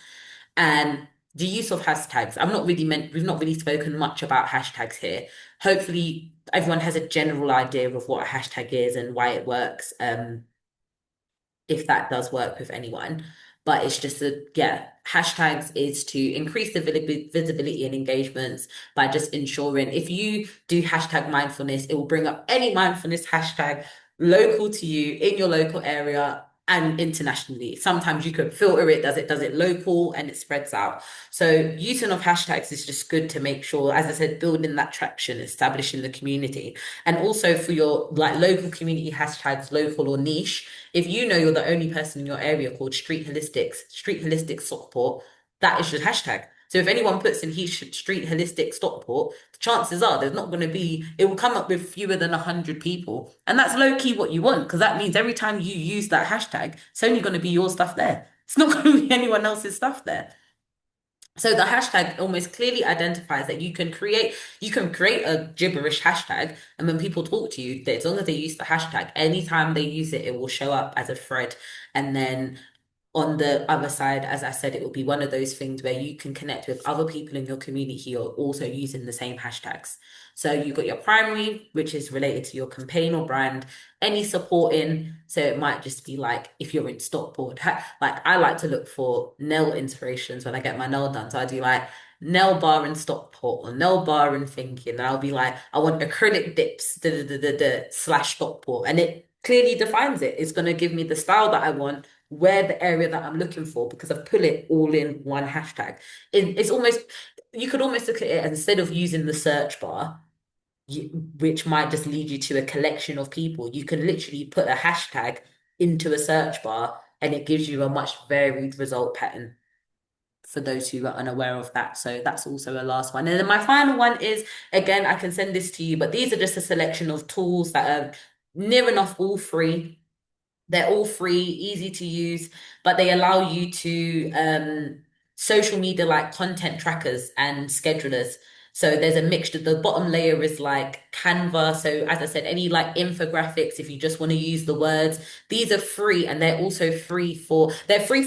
And the use of hashtags. We've not really spoken much about hashtags here. Hopefully everyone has a general idea of what a hashtag is and why it works, if that does work with anyone. But it's just hashtags is to increase the visibility and engagements by just ensuring if you do hashtag mindfulness, it will bring up any mindfulness hashtag local to you in your local area and internationally. Sometimes you can filter it, does it local, and it spreads out. So using of hashtags is just good to make sure, as I said, building that traction, establishing the community. And also for your like local community hashtags, local or niche, if you know you're the only person in your area called Street Holistic Stockport, that is your hashtag. So if anyone puts in Street Holistic Stockport, chances are there's not going to be, it will come up with fewer than 100 people. And that's low key what you want, because that means every time you use that hashtag, it's only going to be your stuff there. It's not going to be anyone else's stuff there. So the hashtag almost clearly identifies that you can create a gibberish hashtag, and when people talk to you, as long as they use the hashtag, anytime they use it, it will show up as a thread. And then on the other side, as I said, it will be one of those things where you can connect with other people in your community who are also using the same hashtags. So you've got your primary, which is related to your campaign or brand, any supporting. So it might just be like if you're in Stockport, like I like to look for nail inspirations when I get my nail done. So I do like nail bar in Stockport or nail bar in thinking. And I'll be like, I want acrylic dips, slash Stockport. And it clearly defines it. It's going to give me the style that I want, where the area that I'm looking for, because I've put it all in one hashtag. It's almost, you could almost look at it instead of using the search bar, which might just lead you to a collection of people. You can literally put a hashtag into a search bar and it gives you a much varied result pattern for those who are unaware of that. So that's also a last one. And then my final one is, again, I can send this to you, but these are just a selection of tools that are near enough all free. They're all free, easy to use, but they allow you to social media like content trackers and schedulers. So there's a mixture. The bottom layer is like Canva. So as I said, any like infographics, if you just want to use the words, these are free, and they're free for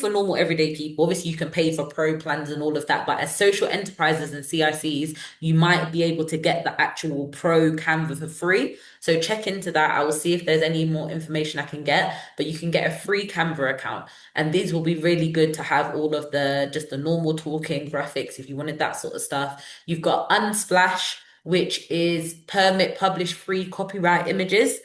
normal everyday people. Obviously, you can pay for pro plans and all of that, but as social enterprises and CICs, you might be able to get the actual pro Canva for free. So check into that. I will see if there's any more information I can get, but you can get a free Canva account. And these will be really good to have all of just the normal talking graphics if you wanted that sort of stuff. You've got Unsplash, which is permit publish free copyright images.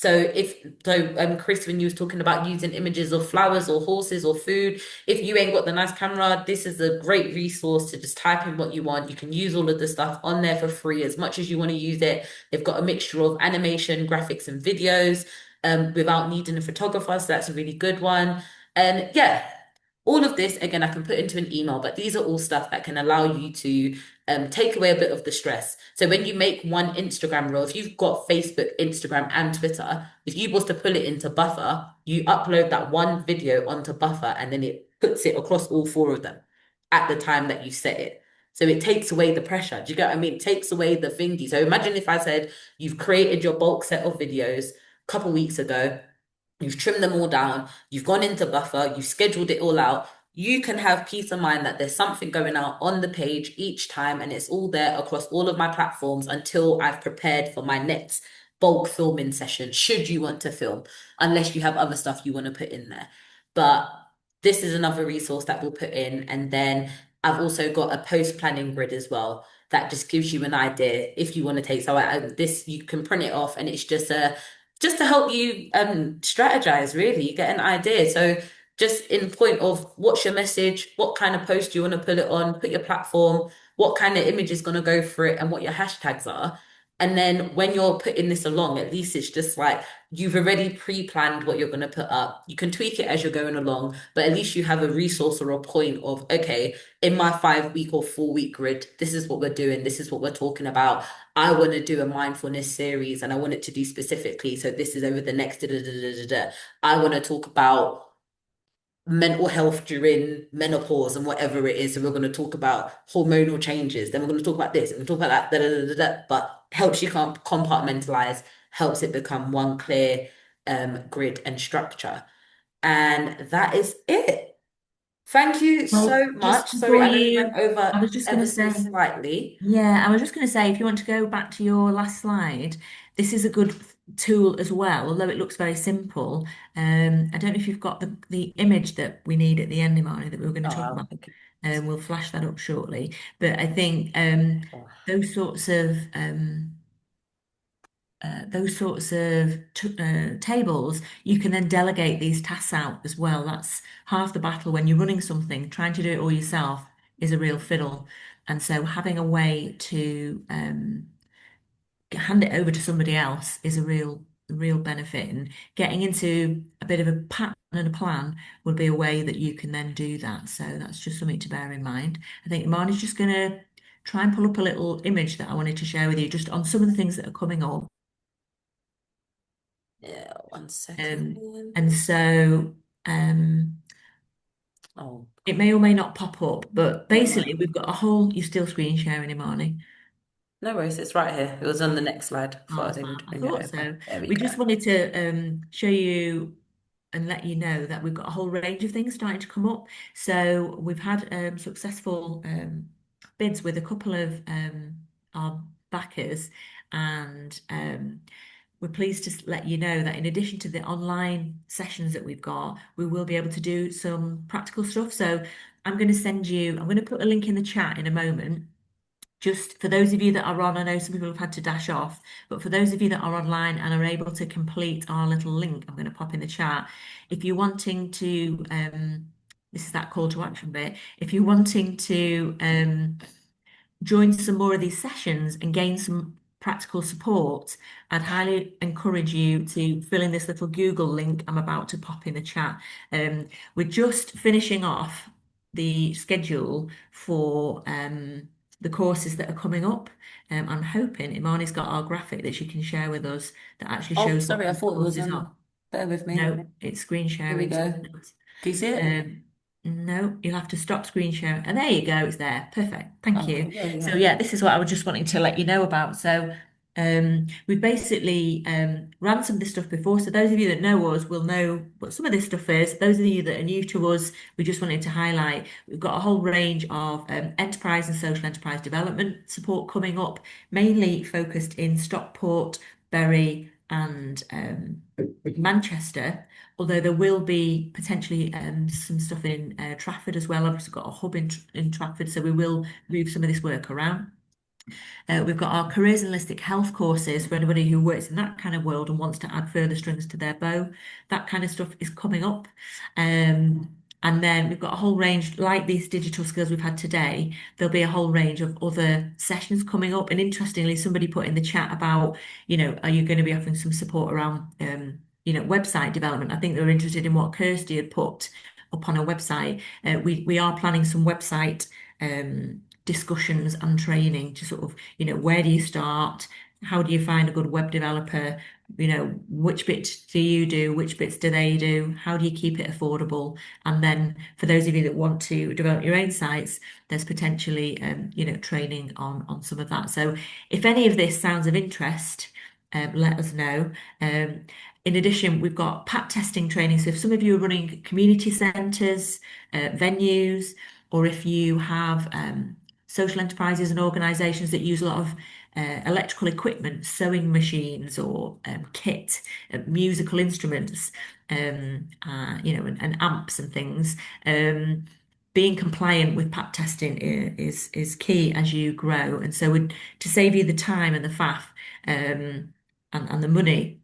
Chris, when you was talking about using images of flowers or horses or food, if you ain't got the nice camera, this is a great resource to just type in what you want. You can use all of the stuff on there for free as much as you want to use it. They've got a mixture of animation, graphics, and videos, without needing a photographer. So that's a really good one. And yeah, all of this, again, I can put into an email, but these are all stuff that can allow you to take away a bit of the stress. So when you make one Instagram reel, if you've got Facebook, Instagram, and Twitter, if you was to pull it into Buffer, you upload that one video onto Buffer and then it puts it across all four of them at the time that you set it. So it takes away the pressure. Do you get what I mean? It takes away the thingy. So imagine if I said you've created your bulk set of videos a couple weeks ago, you've trimmed them all down, you've gone into Buffer, you've scheduled it all out. You can have peace of mind that there's something going out on the page each time, and it's all there across all of my platforms until I've prepared for my next bulk filming session, should you want to film, unless you have other stuff you want to put in there. But this is another resource that we'll put in. And then I've also got a post planning grid as well that just gives you an idea if you want to take. So this, you can print it off, and it's just to help you strategize, really, get an idea. So just in point of what's your message, what kind of post you want to put it on, put your platform, what kind of image is going to go for it, and what your hashtags are. And then when you're putting this along, at least it's just like you've already pre-planned what you're going to put up. You can tweak it as you're going along, but at least you have a resource or a point of, okay, in my 5 week or 4 week grid, this is what we're doing, this is what we're talking about. I want to do a mindfulness series and I want it to do specifically. So this is over the next da, da, da, da, da, da. I want to talk about mental health during menopause and whatever it is. So we're going to talk about hormonal changes. Then we're going to talk about this and we'll talk about that, da, da, da, da, da. But helps you compartmentalize, helps it become one clear grid and structure. And that is it. Thank you Well, so just much. Sorry, before I know we went you, I over was just going ever to so say, slightly. yeah, I was just going to say, if you want to go back to your last slide, this is a good tool as well, although it looks very simple. I don't know if you've got the image that we need at the end, Imani, that we were going to talk Oh, about. We'll flash that up shortly. But I think oh. those sorts of those sorts of tables, you can then delegate these tasks out as well. That's half the battle when you're running something. Trying to do it all yourself is a real fiddle. And so having a way to hand it over to somebody else is a real benefit. And getting into a bit of a pattern and a plan would be a way that you can then do that. So that's just something to bear in mind. I think Marnie's just going to try and pull up a little image that I wanted to share with you just on some of the things that are coming up. Yeah, 1 second. And so Oh, it may or may not pop up, but yeah, basically we've got a whole, you're still screen sharing, Imani. no worries. It's right here. It was on the next slide. I thought I Oh, was able to I bring it thought over. so. There we We go. just wanted to show you and let you know that we've got a whole range of things starting to come up. So we've had successful bids with a couple of our backers, and we're pleased to let you know that in addition to the online sessions that we've got, we will be able to do some practical stuff. So I'm going to put a link in the chat in a moment. Just for those of you that are on, I know some people have had to dash off, but for those of you that are online and are able to complete our little link, I'm going to pop in the chat. If you're wanting to, this is that call to action bit. If you're wanting to join some more of these sessions and gain some practical support, I'd highly encourage you to fill in this little Google link I'm about to pop in the chat. We're just finishing off the schedule for the courses that are coming up. I'm hoping Imani's got our graphic that she can share with us that actually Oh, shows what sorry. I those thought it was courses on. are. Bear with me. No, it's screen Here we sharing, so go. isn't it? Do you see it? No, you'll have to stop screen sharing. And there you go, it's there. Perfect. Thank Okay. you. Yeah, So yeah. yeah, this is what I was just wanting to let you know about. So we've basically ran some of this stuff before. So those of you that know us will know what some of this stuff is. Those of you that are new to us, we just wanted to highlight we've got a whole range of enterprise and social enterprise development support coming up, mainly focused in Stockport, Bury, and Manchester, although there will be potentially some stuff in Trafford as well. I've also got a hub in Trafford, so we will move some of this work around. We've got our careers and holistic health courses for anybody who works in that kind of world and wants to add further strings to their bow. That kind of stuff is coming up. And then we've got a whole range, like these digital skills we've had today, there'll be a whole range of other sessions coming up. And interestingly, somebody put in the chat about, are you going to be offering some support around, website development? I think they were interested in what Kirsty had put up on her website. We are planning some website discussions and training to sort of, where do you start? How do you find a good web developer? Which bits do you do? Which bits do they do? How do you keep it affordable? And then for those of you that want to develop your own sites, there's potentially, training on some of that. So if any of this sounds of interest, let us know. In addition, we've got PAT testing training. So if some of you are running community centres, venues, or if you have social enterprises and organisations that use a lot of electrical equipment, sewing machines or kit, musical instruments, and amps and things. Being compliant with PAT testing is key as you grow, and so to save you the time and the faff and the money.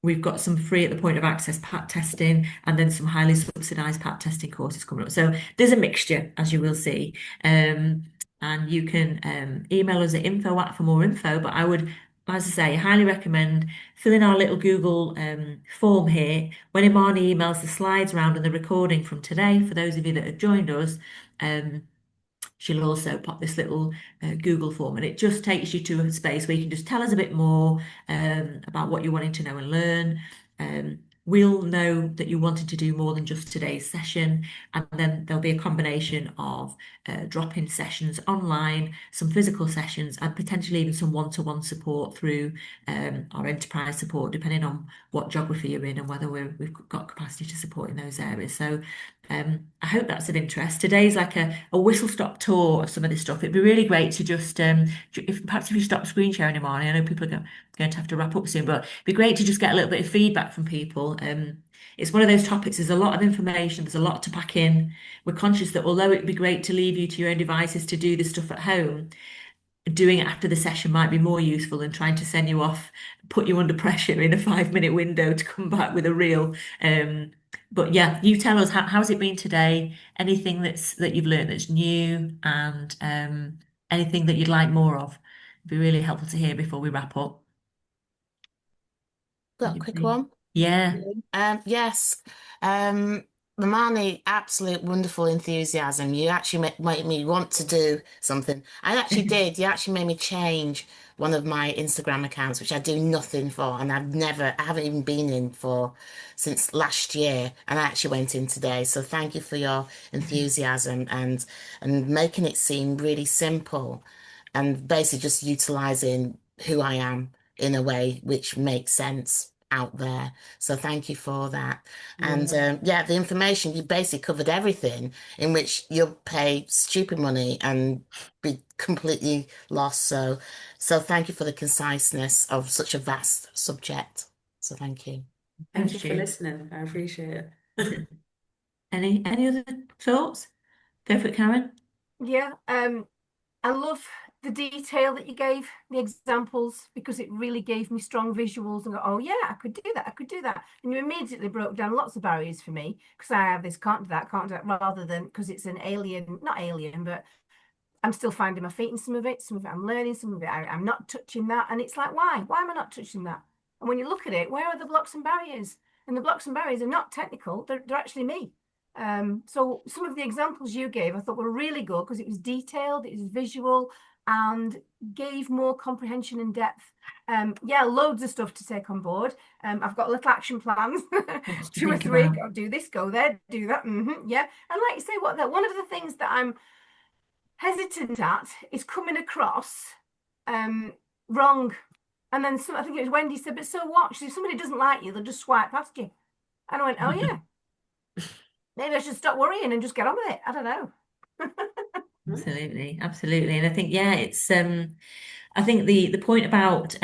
We've got some free at the point of access PAT testing and then some highly subsidised PAT testing courses coming up. So there's a mixture, as you will see. And you can email us at info@ for more info. But I would, as I say, highly recommend filling our little Google form here. When Imani emails the slides around and the recording from today, for those of you that have joined us, she'll also pop this little Google form, and it just takes you to a space where you can just tell us a bit more about what you're wanting to know and learn. We'll know that you wanted to do more than just today's session, and then there'll be a combination of drop-in sessions online, some physical sessions, and potentially even some one-to-one support through our enterprise support, depending on what geography you're in and whether we've got capacity to support in those areas. So I hope that's of interest. Today's like a whistle-stop tour of some of this stuff. It'd be really great to just, perhaps if you stop screen sharing, Imani, I know people are going to have to wrap up soon, but it'd be great to just get a little bit of feedback from people. It's one of those topics, there's a lot of information, there's a lot to pack in. We're conscious that although it'd be great to leave you to your own devices to do this stuff at home, doing it after the session might be more useful than trying to send you off, put you under pressure in a 5 minute window to come back with a reel. But yeah, you tell us how's it been today? Anything that you've learned that's new, and anything that you'd like more of. It'd be really helpful to hear before we wrap up. Got a quick one. Yeah. Yes. Mamani, absolute wonderful enthusiasm. You actually made me want to do something. I actually did. You actually made me change one of my Instagram accounts, which I do nothing for, and I haven't even been in for since last year, and I actually went in today. So thank you for your enthusiasm and making it seem really simple, and basically just utilizing who I am in a way which makes sense out there. So thank you for that. And yeah, the information, you basically covered everything in which you'll pay stupid money and be completely lost. So thank you for the conciseness of such a vast subject. So thank you. Thank Thanks, you for Stu. listening. I appreciate it. Any other thoughts? Go for it, Karen. Yeah, I love the detail that you gave, the examples, because it really gave me strong visuals and go, oh yeah, I could do that, I could do that. And you immediately broke down lots of barriers for me because I have this, can't do that, can't do that, rather than because it's an alien, not alien, but I'm still finding my feet in some of it I'm learning, some of it I'm not touching that. And it's like, why? Why am I not touching that? And when you look at it, where are the blocks and barriers? And the blocks and barriers are not technical, they're actually me. So some of the examples you gave I thought were really good because it was detailed, it was visual, and gave more comprehension and depth. Yeah, loads of stuff to take on board. I've got little action plans, Lots to 2 or 3. think Go do this, go there, do that. Yeah, and like you say, one of the things that I'm hesitant at is coming across wrong. And then I think it was Wendy said, but so what? If somebody doesn't like you, they'll just swipe past you. And I went, oh yeah, maybe I should stop worrying and just get on with it. I don't know. Absolutely, absolutely. And I think, yeah, it's I think the point about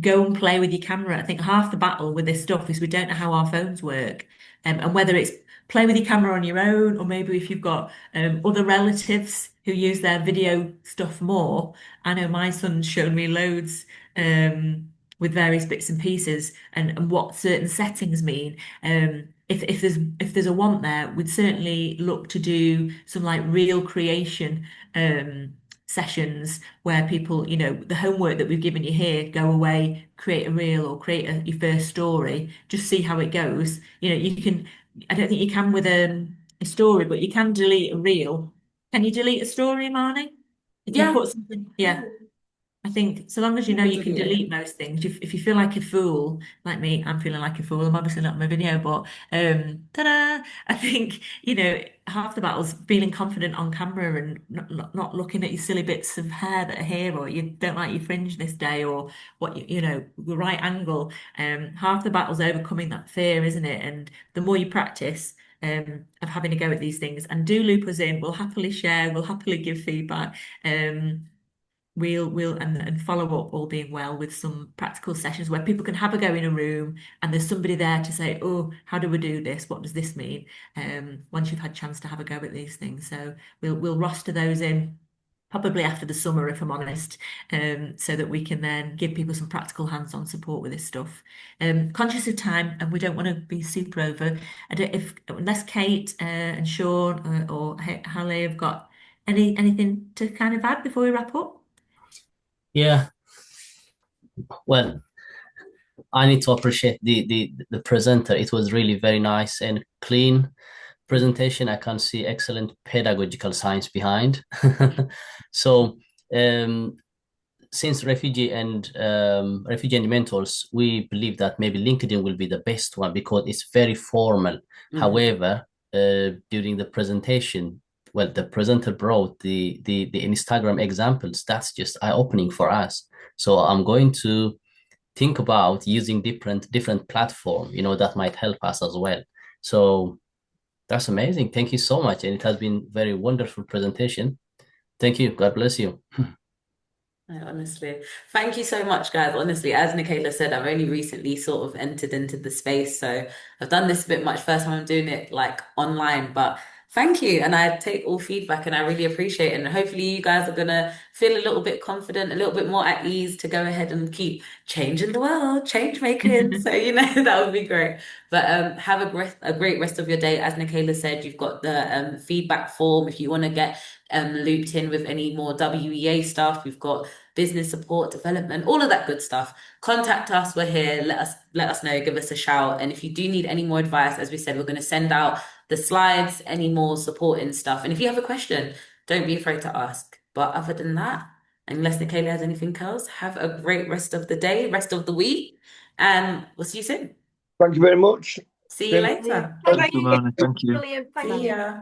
go and play with your camera. I think half the battle with this stuff is we don't know how our phones work. And whether it's play with your camera on your own, or maybe if you've got other relatives who use their video stuff more. I know my son's shown me loads with various bits and pieces, and what certain settings mean. If there's a want there, we'd certainly look to do some like real creation sessions where people, the homework that we've given you here, go away, create a reel or create your first story, just see how it goes. You can, I don't think you can with a story, but you can delete a reel. Can you delete a story, Marnie? If you Yeah. put something, yeah. I think so long as you know you can delete most things. If you feel like a fool, like me, I'm feeling like a fool. I'm obviously not in my video, but ta-da! I think, half the battle's feeling confident on camera and not looking at your silly bits of hair that are here, or you don't like your fringe this day, or what the right angle. Half the battle's overcoming that fear, isn't it? And the more you practice of having a go at these things, and do loop us in, we'll happily share, we'll happily give feedback. We'll and follow up, all being well, with some practical sessions where people can have a go in a room and there's somebody there to say, oh, how do we do this? What does this mean? Once you've had a chance to have a go at these things. So we'll roster those in probably after the summer, if I'm honest, so that we can then give people some practical hands-on support with this stuff. Conscious of time, and we don't want to be super over. I don't, if unless Kate and Sean or Halle have got anything to kind of add before we wrap up. Yeah, well, I need to appreciate the presenter. It was really very nice and clean presentation. I can see excellent pedagogical science behind. So, since refugee and mentors, we believe that maybe LinkedIn will be the best one because it's very formal. However, during the presentation, well, the presenter brought the Instagram examples. That's just eye-opening for us. So I'm going to think about using different platform, that might help us as well. So that's amazing. Thank you so much. And it has been very wonderful presentation. Thank you. God bless you. Honestly, thank you so much, guys. Honestly, as Nicola said, I've only recently sort of entered into the space, so I've done this a bit much first time I'm doing it like online, but Thank you. And I take all feedback and I really appreciate it. And hopefully you guys are gonna feel a little bit confident, a little bit more at ease to go ahead and keep changing the world, change making. So, that would be great. But have a great rest of your day. As Nikayla said, you've got the feedback form if you want to get looped in with any more WEA stuff. We've got business support, development, all of that good stuff. Contact us. We're here. Let us know. Give us a shout. And if you do need any more advice, as we said, we're going to send out the slides, any more supporting stuff. And if you have a question, don't be afraid to ask. But other than that, unless Nikayla has anything else, have a great rest of the day, rest of the week, and we'll see you soon. Thank you very much. See you later. Thank Thank you, you. Marnie. Thank you. Brilliant. Thank See you. ya.